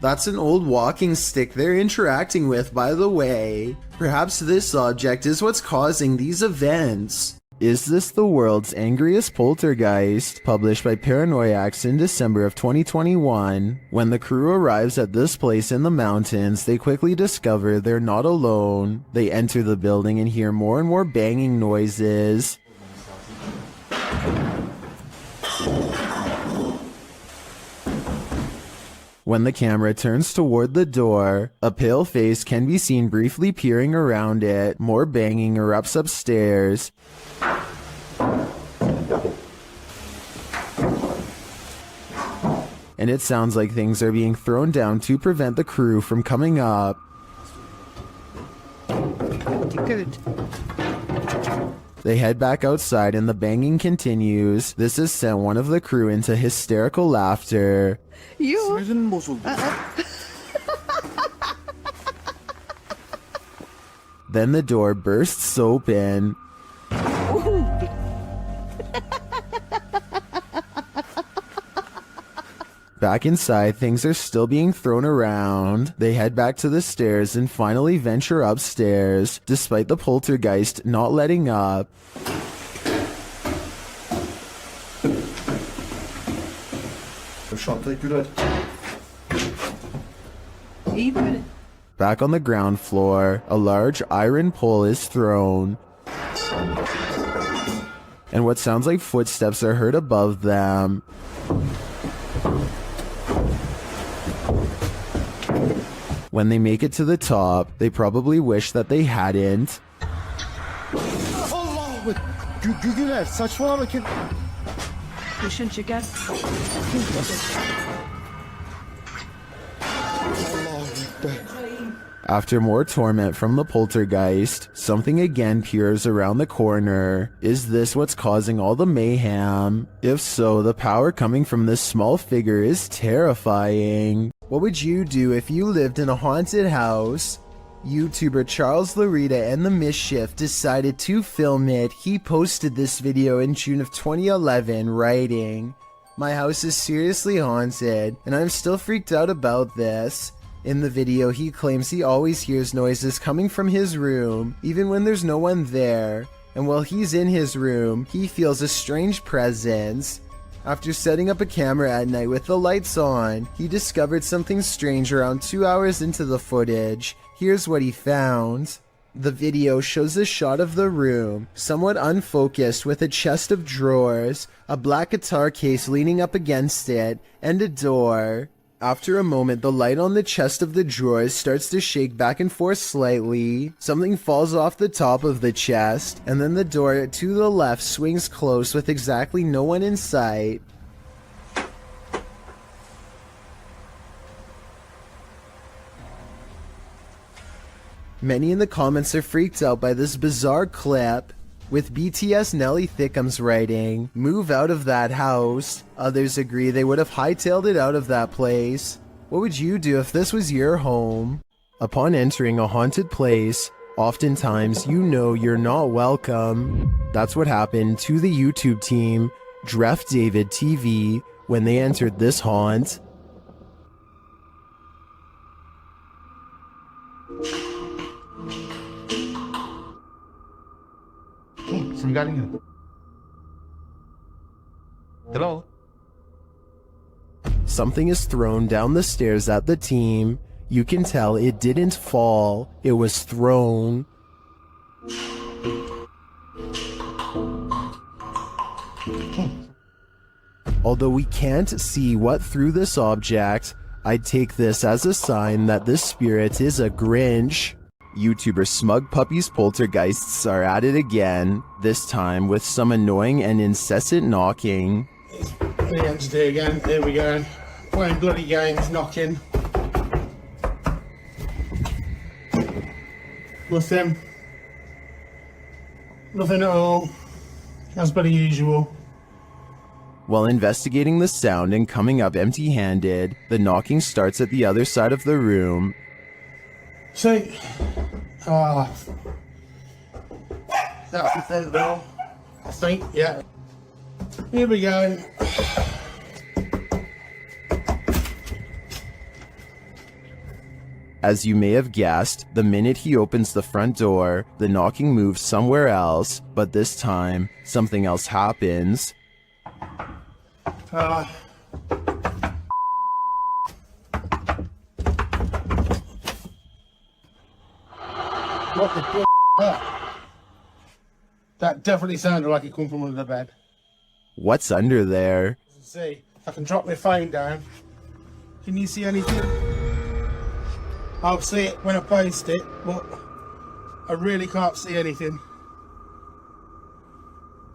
That's an old walking stick they're interacting with, by the way. Perhaps this object is what's causing these events. Is this the world's angriest poltergeist? Published by Paranoiacs in December of 2021. When the crew arrives at this place in the mountains, they quickly discover they're not alone. They enter the building and hear more and more banging noises. When the camera turns toward the door, a pale face can be seen briefly peering around it. More banging erupts upstairs. and it sounds like things are being thrown down to prevent the crew from coming up. Good. They head back outside and the banging continues. This has sent one of the crew into hysterical laughter. Then the door bursts open. Back inside, things are still being thrown around. They head back to the stairs and finally venture upstairs, despite the poltergeist not letting up. Back on the ground floor, a large iron pole is thrown, and what sounds like footsteps are heard above them. When they make it to the top, they probably wish that they hadn't. After more torment from the poltergeist, something again peers around the corner. Is this what's causing all the mayhem? If so, the power coming from this small figure is terrifying. What would you do if you lived in a haunted house? YouTuber Charles Larita and the Mischief decided to film it. He posted this video in June of 2011, writing, "My house is seriously haunted, and I'm still freaked out about this." In the video, he claims he always hears noises coming from his room, even when there's no one there, and while he's in his room, he feels a strange presence. After setting up a camera at night with the lights on, he discovered something strange around 2 hours into the footage. Here's what he found. The video shows a shot of the room, somewhat unfocused, with a chest of drawers, a black guitar case leaning up against it, and a door. After a moment, the light on the chest of the drawers starts to shake back and forth slightly. Something falls off the top of the chest, and then the door to the left swings close with exactly no one in sight. Many in the comments are freaked out by this bizarre clip, with BTS Nelly Thickums writing, "Move out of that house." Others agree they would have hightailed it out of that place. What would you do if this was your home? Upon entering a haunted place, oftentimes you know you're not welcome. That's what happened to the YouTube team, Dref David TV, when they entered this haunt. Hello? Something is thrown down the stairs at the team. You can tell it didn't fall, it was thrown. Although we can't see what threw this object, I'd take this as a sign that this spirit is a Grinch. YouTuber Smug Puppy's poltergeists are at it again, this time with some annoying and incessant knocking. The entity again, here we go. Playing bloody games, knocking. Nothing. Nothing at all. As per usual. While investigating the sound and coming up empty-handed, the knocking starts at the other side of the room. See, that's the thing though, I think, yeah. Here we go. As you may have guessed, the minute he opens the front door, the knocking moves somewhere else, but this time, something else happens. What the that definitely sounded like it come from under the bed. What's under there? See, I can drop my phone down. Can you see anything? I'll see it when I post it, but I really can't see anything.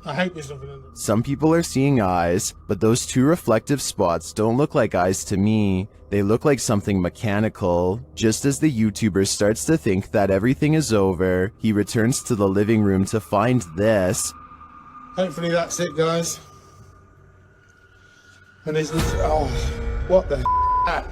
I hope there's nothing in it. Some people are seeing eyes, but those two reflective spots don't look like eyes to me. They look like something mechanical. Just as the YouTuber starts to think that everything is over, he returns to the living room to find this. Hopefully that's it, guys. And there's this, oh, what the heck?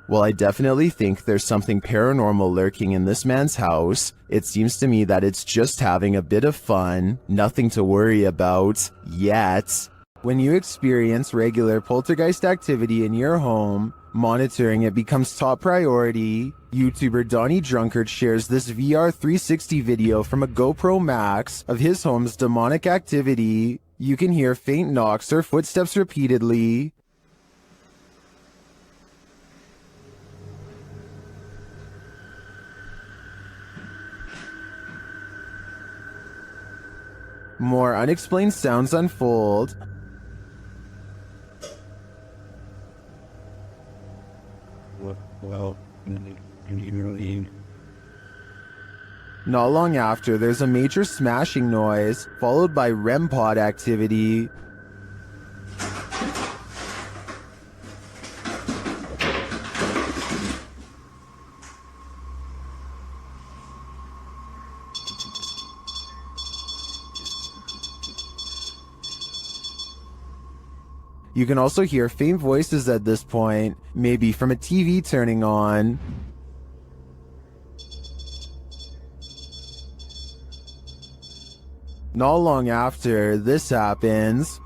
While I definitely think there's something paranormal lurking in this man's house, it seems to me that it's just having a bit of fun, nothing to worry about, yet. When you experience regular poltergeist activity in your home, monitoring it becomes top priority. YouTuber Donnie Drunkard shares this VR 360 video from a GoPro Max of his home's demonic activity. You can hear faint knocks or footsteps repeatedly. More unexplained sounds unfold. Well, Not long after, there's a major smashing noise, followed by REM pod activity. You can also hear faint voices at this point, maybe from a TV turning on. Not long after, this happens.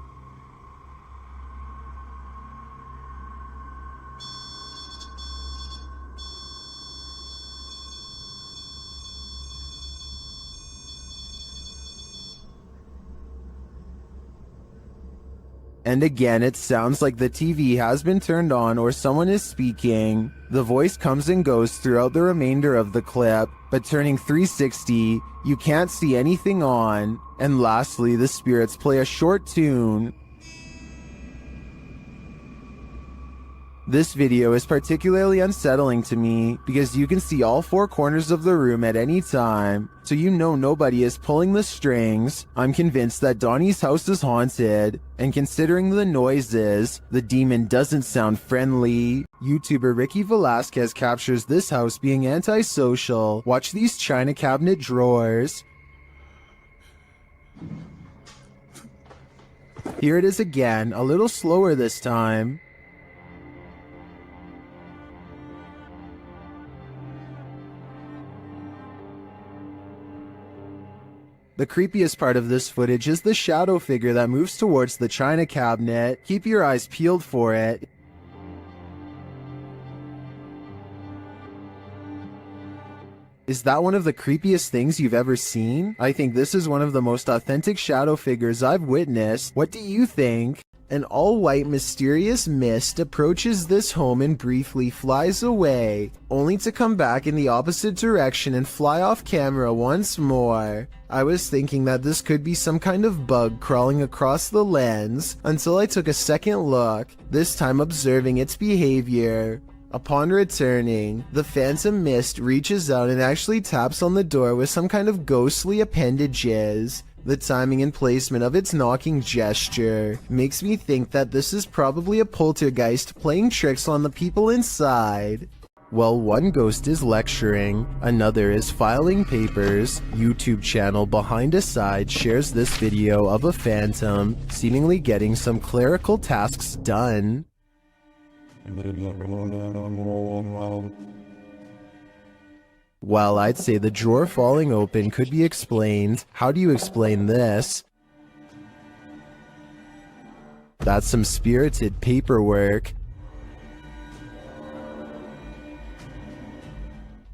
And again, it sounds like the TV has been turned on or someone is speaking. The voice comes and goes throughout the remainder of the clip, but turning 360, you can't see anything on. And lastly, the spirits play a short tune. This video is particularly unsettling to me because you can see all four corners of the room at any time, so you know nobody is pulling the strings. I'm convinced that Donnie's house is haunted, and considering the noises, the demon doesn't sound friendly. YouTuber Ricky Velasquez captures this house being antisocial. Watch these china cabinet drawers. Here it is again, a little slower this time. The creepiest part of this footage is the shadow figure that moves towards the china cabinet. Keep your eyes peeled for it. Is that one of the creepiest things you've ever seen? I think this is one of the most authentic shadow figures I've witnessed. What do you think? An all-white mysterious mist approaches this home and briefly flies away, only to come back in the opposite direction and fly off camera once more. I was thinking that this could be some kind of bug crawling across the lens, until I took a second look, this time observing its behavior. Upon returning, the phantom mist reaches out and actually taps on the door with some kind of ghostly appendages. The timing and placement of its knocking gesture makes me think that this is probably a poltergeist playing tricks on the people inside. While one ghost is lecturing, another is filing papers. YouTube channel Behind a Side shares this video of a phantom seemingly getting some clerical tasks done. While I'd say the drawer falling open could be explained, how do you explain this? That's some spirited paperwork.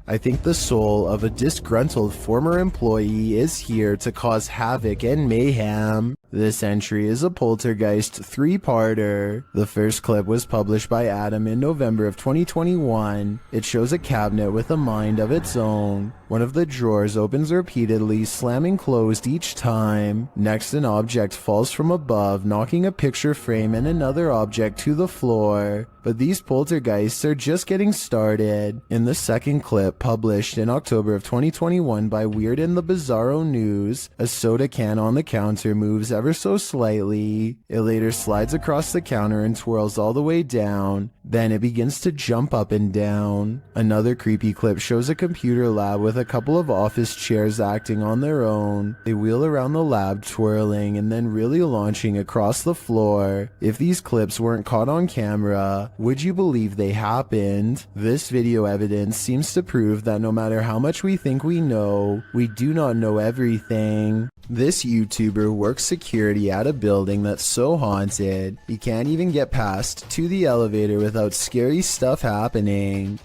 I think the soul of a disgruntled former employee is here to cause havoc and mayhem. This entry is a Poltergeist 3-parter. The first clip was published by Adam in November of 2021. It shows a cabinet with a mind of its own. One of the drawers opens repeatedly, slamming closed each time. Next, an object falls from above, knocking a picture frame and another object to the floor. But these poltergeists are just getting started. In the second clip, published in October of 2021 by Weird and the Bizarro News, a soda can on the counter moves ever so slightly. It later slides across the counter and twirls all the way down. Then it begins to jump up and down. Another creepy clip shows a computer lab with a couple of office chairs acting on their own. They wheel around the lab twirling and then really launching across the floor. If these clips weren't caught on camera, would you believe they happened? This video evidence seems to prove that no matter how much we think we know, we do not know everything. This YouTuber works security at a building that's so haunted, he can't even get past to the elevator without scary stuff happening.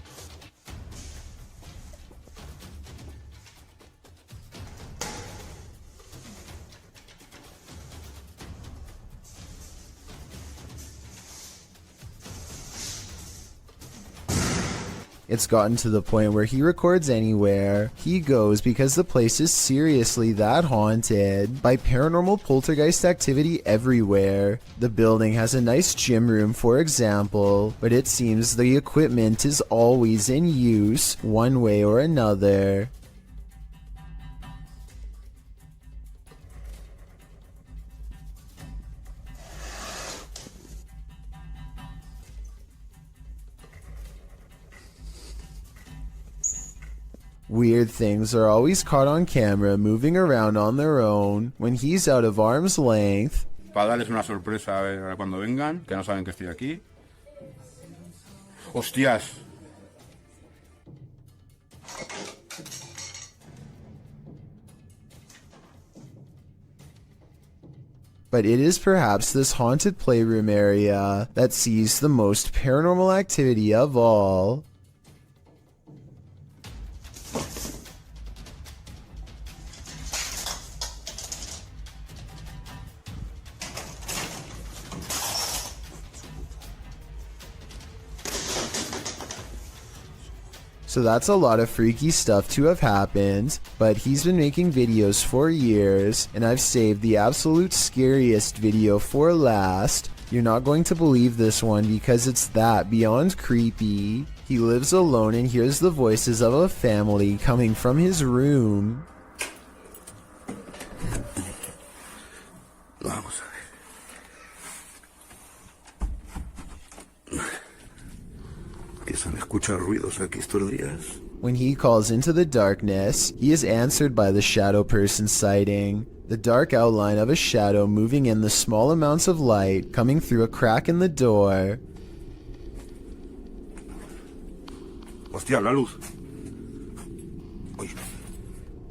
It's gotten to the point where he records anywhere he goes because the place is seriously that haunted by paranormal poltergeist activity everywhere. The building has a nice gym room, for example, but it seems the equipment is always in use one way or another. Weird things are always caught on camera moving around on their own when he's out of arm's length. Para darles una sorpresa cuando vengan, que no saben que estoy aquí. ¡Hostias! But it is perhaps this haunted playroom area that sees the most paranormal activity of all. So that's a lot of freaky stuff to have happened, but he's been making videos for years, and I've saved the absolute scariest video for last. You're not going to believe this one because it's that beyond creepy. He lives alone and hears the voices of a family coming from his room. Vamos a ver. Que se han escuchado ruidos aquí estos días. When he calls into the darkness, he is answered by the shadow person sighting. The dark outline of a shadow moving in the small amounts of light coming through a crack in the door. Hostia, la luz.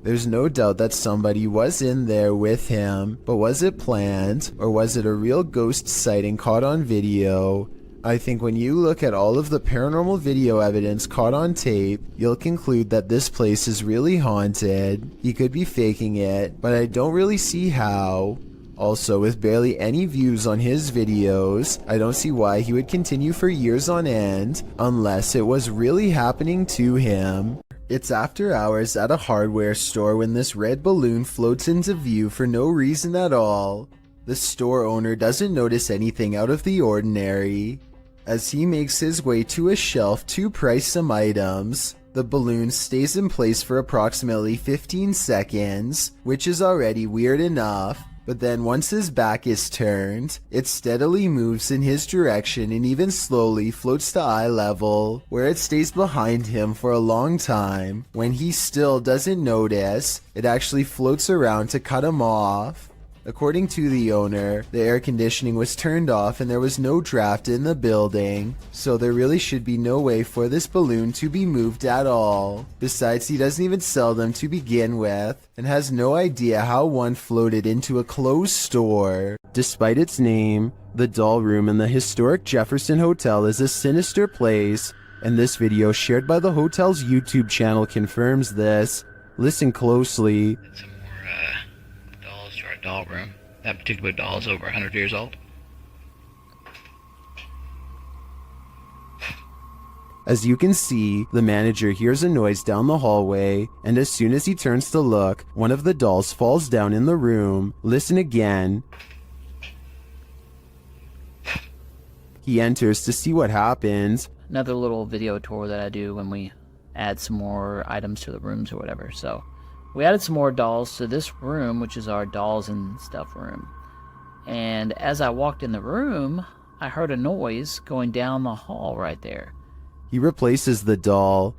There's no doubt that somebody was in there with him, but was it planned, or was it a real ghost sighting caught on video? I think when you look at all of the paranormal video evidence caught on tape, you'll conclude that this place is really haunted. He could be faking it, but I don't really see how. Also, with barely any views on his videos, I don't see why he would continue for years on end, unless it was really happening to him. It's after hours at a hardware store when this red balloon floats into view for no reason at all. The store owner doesn't notice anything out of the ordinary. As he makes his way to a shelf to price some items, the balloon stays in place for approximately 15 seconds, which is already weird enough. But then once his back is turned, it steadily moves in his direction and even slowly floats to eye level, where it stays behind him for a long time. When he still doesn't notice, it actually floats around to cut him off. According to the owner, the air conditioning was turned off and there was no draft in the building, so there really should be no way for this balloon to be moved at all. Besides, he doesn't even sell them to begin with, and has no idea how one floated into a closed store. Despite its name, the doll room in the historic Jefferson Hotel is a sinister place, and this video shared by the hotel's YouTube channel confirms this. Listen closely. Doll room. that particular doll is over 100 years old. As you can see, the manager hears a noise down the hallway, and as soon as he turns to look, one of the dolls falls down in the room. Listen again. He enters to see what happens. Another little video tour that I do when we add some more items to the rooms or whatever. So we added some more dolls to this room, which is our dolls and stuff room. And as I walked in the room, I heard a noise going down the hall right there. He replaces the doll.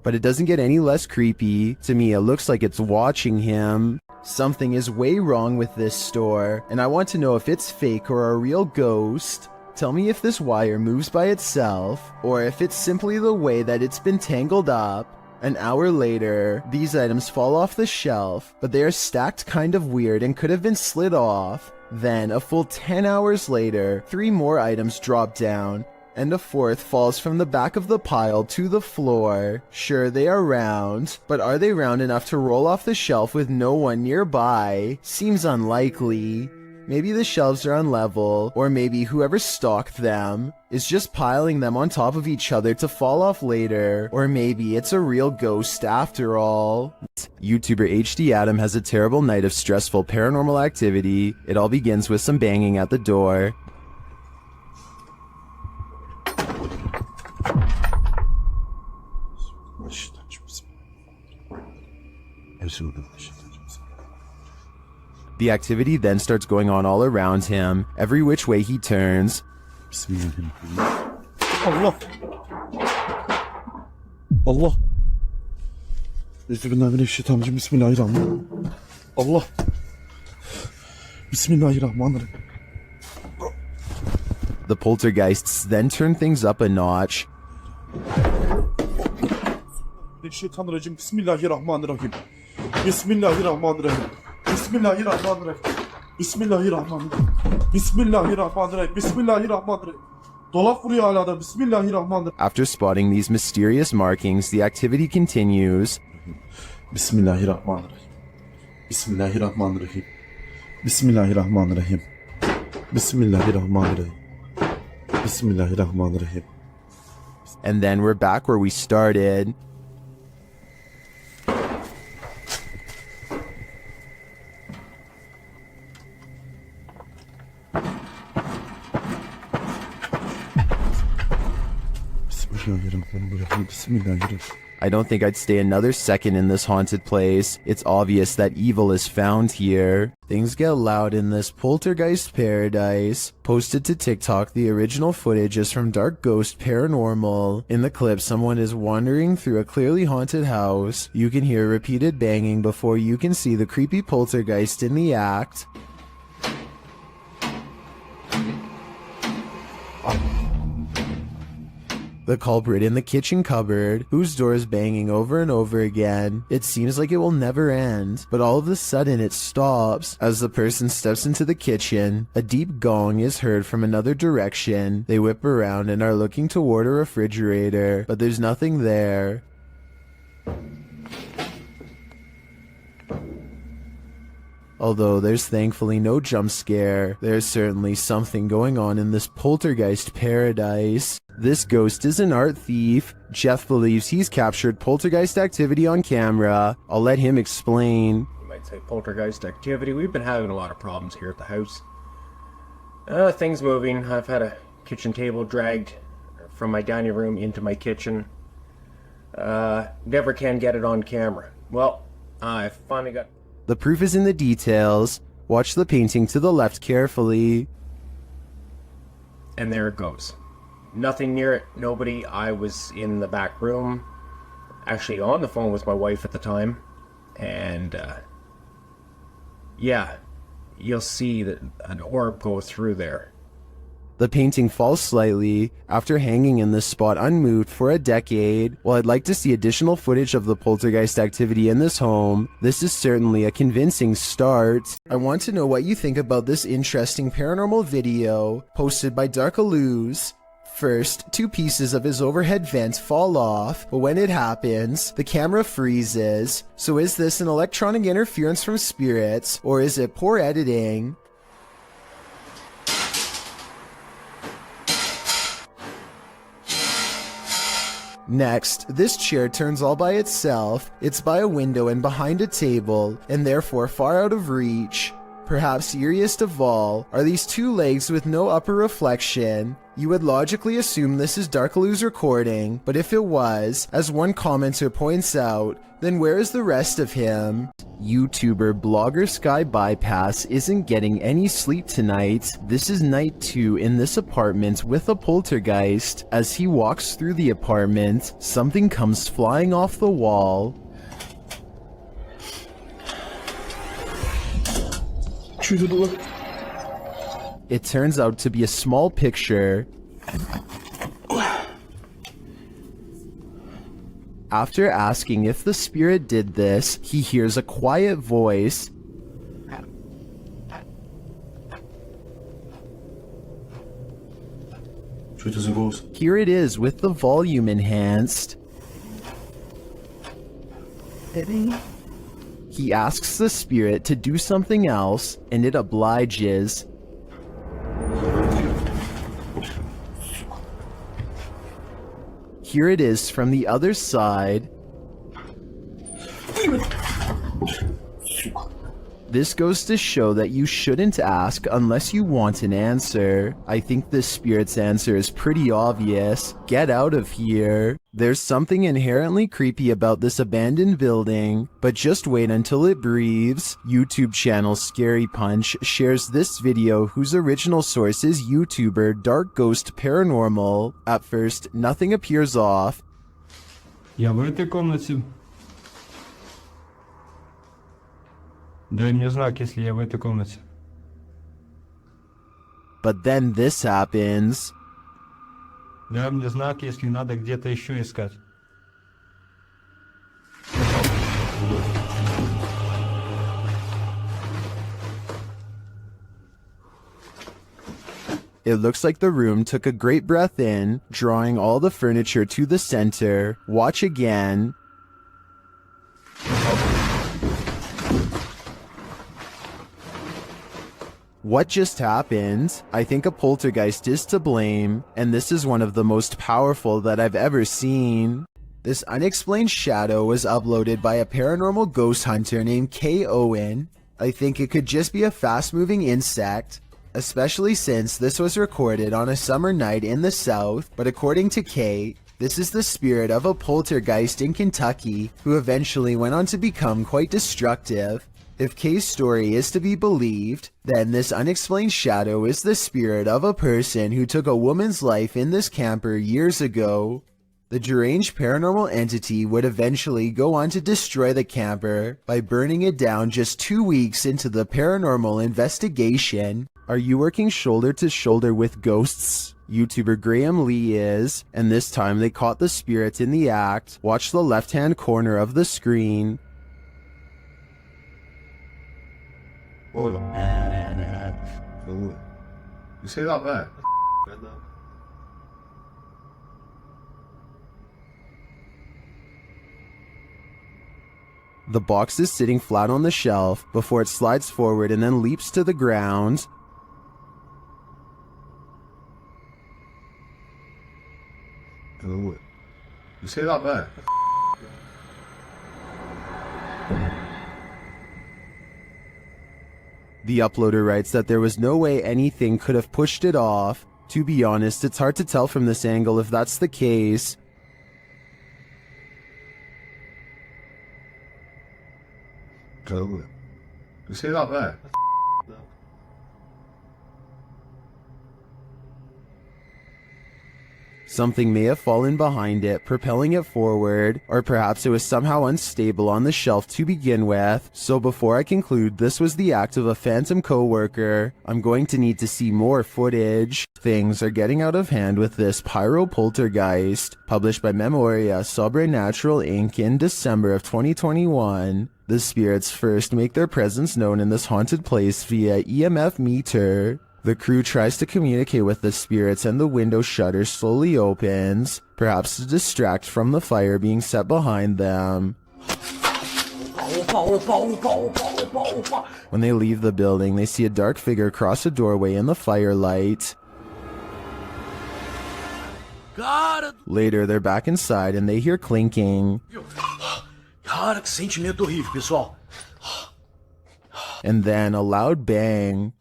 But it doesn't get any less creepy. To me, it looks like it's watching him. Something is way wrong with this store, and I want to know if it's fake or a real ghost. Tell me if this wire moves by itself, or if it's simply the way that it's been tangled up. An hour later, these items fall off the shelf, but they are stacked kind of weird and could have been slid off. Then, a full 10 hours later, 3 more items drop down, and a 4th falls from the back of the pile to the floor. Sure, they are round, but are they round enough to roll off the shelf with no one nearby? Seems unlikely. Maybe the shelves are unlevel, or maybe whoever stocked them is just piling them on top of each other to fall off later, or maybe it's a real ghost after all. YouTuber HD Adam has a terrible night of stressful paranormal activity. It all begins with some banging at the door. The activity then starts going on all around him, every which way he turns. Allah. Allah. Bismillahirrahmanirrahim. Allah. Bismillahirrahmanirrahim. The poltergeists then turn things up a notch. Bismillahirrahmanirrahim. Bismillahirrahmanirrahim. Bismillahirrahmanirrahim. Bismillahirrahmanirrahim. Bismillahirrahmanirrahim. Bismillahirrahmanirrahim. Dolap vuruyor hala da. Bismillahirrahmanirrahim. After spotting these mysterious markings, the activity continues. Bismillahirrahmanirrahim. Bismillahirrahmanirrahim. Bismillahirrahmanirrahim. Bismillahirrahmanirrahim. Bismillahirrahmanirrahim. And then we're back where we started. I don't think I'd stay another second in this haunted place. It's obvious that evil is found here. Things get loud in this poltergeist paradise. Posted to TikTok, the original footage is from Dark Ghost Paranormal. In the clip, someone is wandering through a clearly haunted house. You can hear repeated banging before you can see the creepy poltergeist in the act. The culprit in the kitchen cupboard, whose door is banging over and over again. It seems like it will never end, but all of a sudden it stops. As the person steps into the kitchen, a deep gong is heard from another direction. They whip around and are looking toward a refrigerator, but there's nothing there. Although there's thankfully no jump scare, there's certainly something going on in this poltergeist paradise. This ghost is an art thief. Jeff believes he's captured poltergeist activity on camera. I'll let him explain. You might say poltergeist activity. We've been having a lot of problems here at the house. Things moving. I've had a kitchen table dragged from my dining room into my kitchen. Never can get it on camera. Well, I finally got... The proof is in the details. Watch the painting to the left carefully. And there it goes. Nothing near it, nobody. I was in the back room, actually on the phone with my wife at the time, and yeah, you'll see that an orb go through there. The painting falls slightly after hanging in this spot unmoved for a decade. While I'd like to see additional footage of the poltergeist activity in this home, this is certainly a convincing start. I want to know what you think about this interesting paranormal video posted by Darkalooz. First, 2 pieces of his overhead vent fall off, but when it happens, the camera freezes. So is this an electronic interference from spirits, or is it poor editing? Next, this chair turns all by itself. It's by a window and behind a table, and therefore far out of reach. Perhaps eeriest of all are these 2 legs with no upper reflection. You would logically assume this is Darkaloo's recording, but if it was, as one commenter points out, then where is the rest of him? YouTuber blogger Sky Bypass isn't getting any sleep tonight. This is night 2 in this apartment with a poltergeist. As he walks through the apartment, something comes flying off the wall. It turns out to be a small picture. After asking if the spirit did this, he hears a quiet voice. Here it is with the volume enhanced. He asks the spirit to do something else, and it obliges. Here it is from the other side. This goes to show that you shouldn't ask unless you want an answer. I think this spirit's answer is pretty obvious. Get out of here. There's something inherently creepy about this abandoned building, but just wait until it breathes. YouTube channel Scary Punch shares this video whose original source is YouTuber Dark Ghost Paranormal. At first, nothing appears off. Я в этой комнате. Дай мне знак, если я в этой комнате. But then this happens. Дай мне знак, если надо где-то еще искать. It looks like the room took a great breath in, drawing all the furniture to the center. Watch again. What just happened? I think a poltergeist is to blame, and this is one of the most powerful that I've ever seen. This unexplained shadow was uploaded by a paranormal ghost hunter named K. Owen. I think it could just be a fast-moving insect, especially since this was recorded on a summer night in the south, but according to K, this is the spirit of a poltergeist in Kentucky who eventually went on to become quite destructive. If K's story is to be believed, then this unexplained shadow is the spirit of a person who took a woman's life in this camper years ago. The deranged paranormal entity would eventually go on to destroy the camper by burning it down just 2 weeks into the paranormal investigation. Are you working shoulder to shoulder with ghosts? YouTuber Graham Lee is, and this time they caught the spirit in the act. Watch the left-hand corner of the screen. You see that there? The box is sitting flat on the shelf before it slides forward and then leaps to the ground. You see that there? The uploader writes that there was no way anything could have pushed it off. To be honest, it's hard to tell from this angle if that's the case. You see that there? Something may have fallen behind it, propelling it forward, or perhaps it was somehow unstable on the shelf to begin with. So before I conclude this was the act of a phantom co-worker, I'm going to need to see more footage. Things are getting out of hand with this Pyro Poltergeist, published by Memoria Sobrenatural Inc. in December of 2021. The spirits first make their presence known in this haunted place via EMF meter. The crew tries to communicate with the spirits and the window shutter slowly opens, perhaps to distract from the fire being set behind them. When they leave the building, they see a dark figure cross a doorway in the firelight. Later, they're back inside and they hear clinking. Cara, que sentimento horrível, pessoal. And then a loud bang.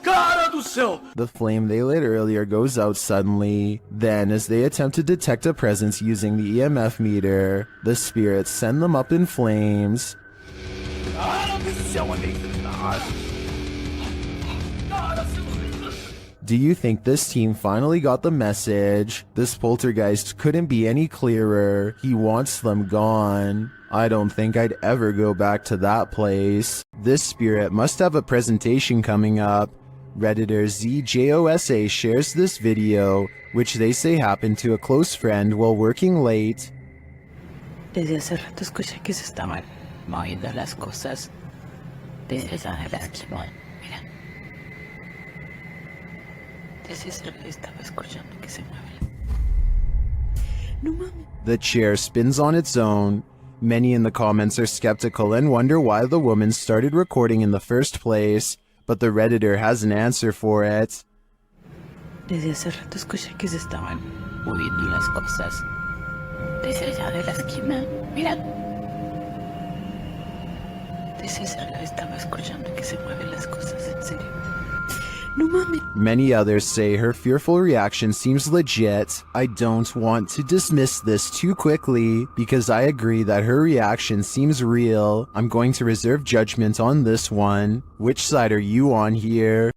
Cara do céu! The flame they lit earlier goes out suddenly. Then, as they attempt to detect a presence using the EMF meter, the spirits send them up in flames. Do you think this team finally got the message? This poltergeist couldn't be any clearer. He wants them gone. I don't think I'd ever go back to that place. This spirit must have a presentation coming up. Redditor ZJOSA shares this video, which they say happened to a close friend while working late. Desde hace rato escuché que se estaban moviendo las cosas. Desde esa mira. Desde ese rato estaba escuchando que se mueve. No mames. The chair spins on its own. Many in the comments are skeptical and wonder why the woman started recording in the first place, but the Redditor has an answer for it. Desde hace rato escuché que se estaban moviendo las cosas. Desde allá de la esquina, mira. Desde esa hora estaba escuchando que se mueven las cosas, en serio. No mames. Many others say her fearful reaction seems legit. I don't want to dismiss this too quickly because I agree that her reaction seems real. I'm going to reserve judgment on this one. Which side are you on here?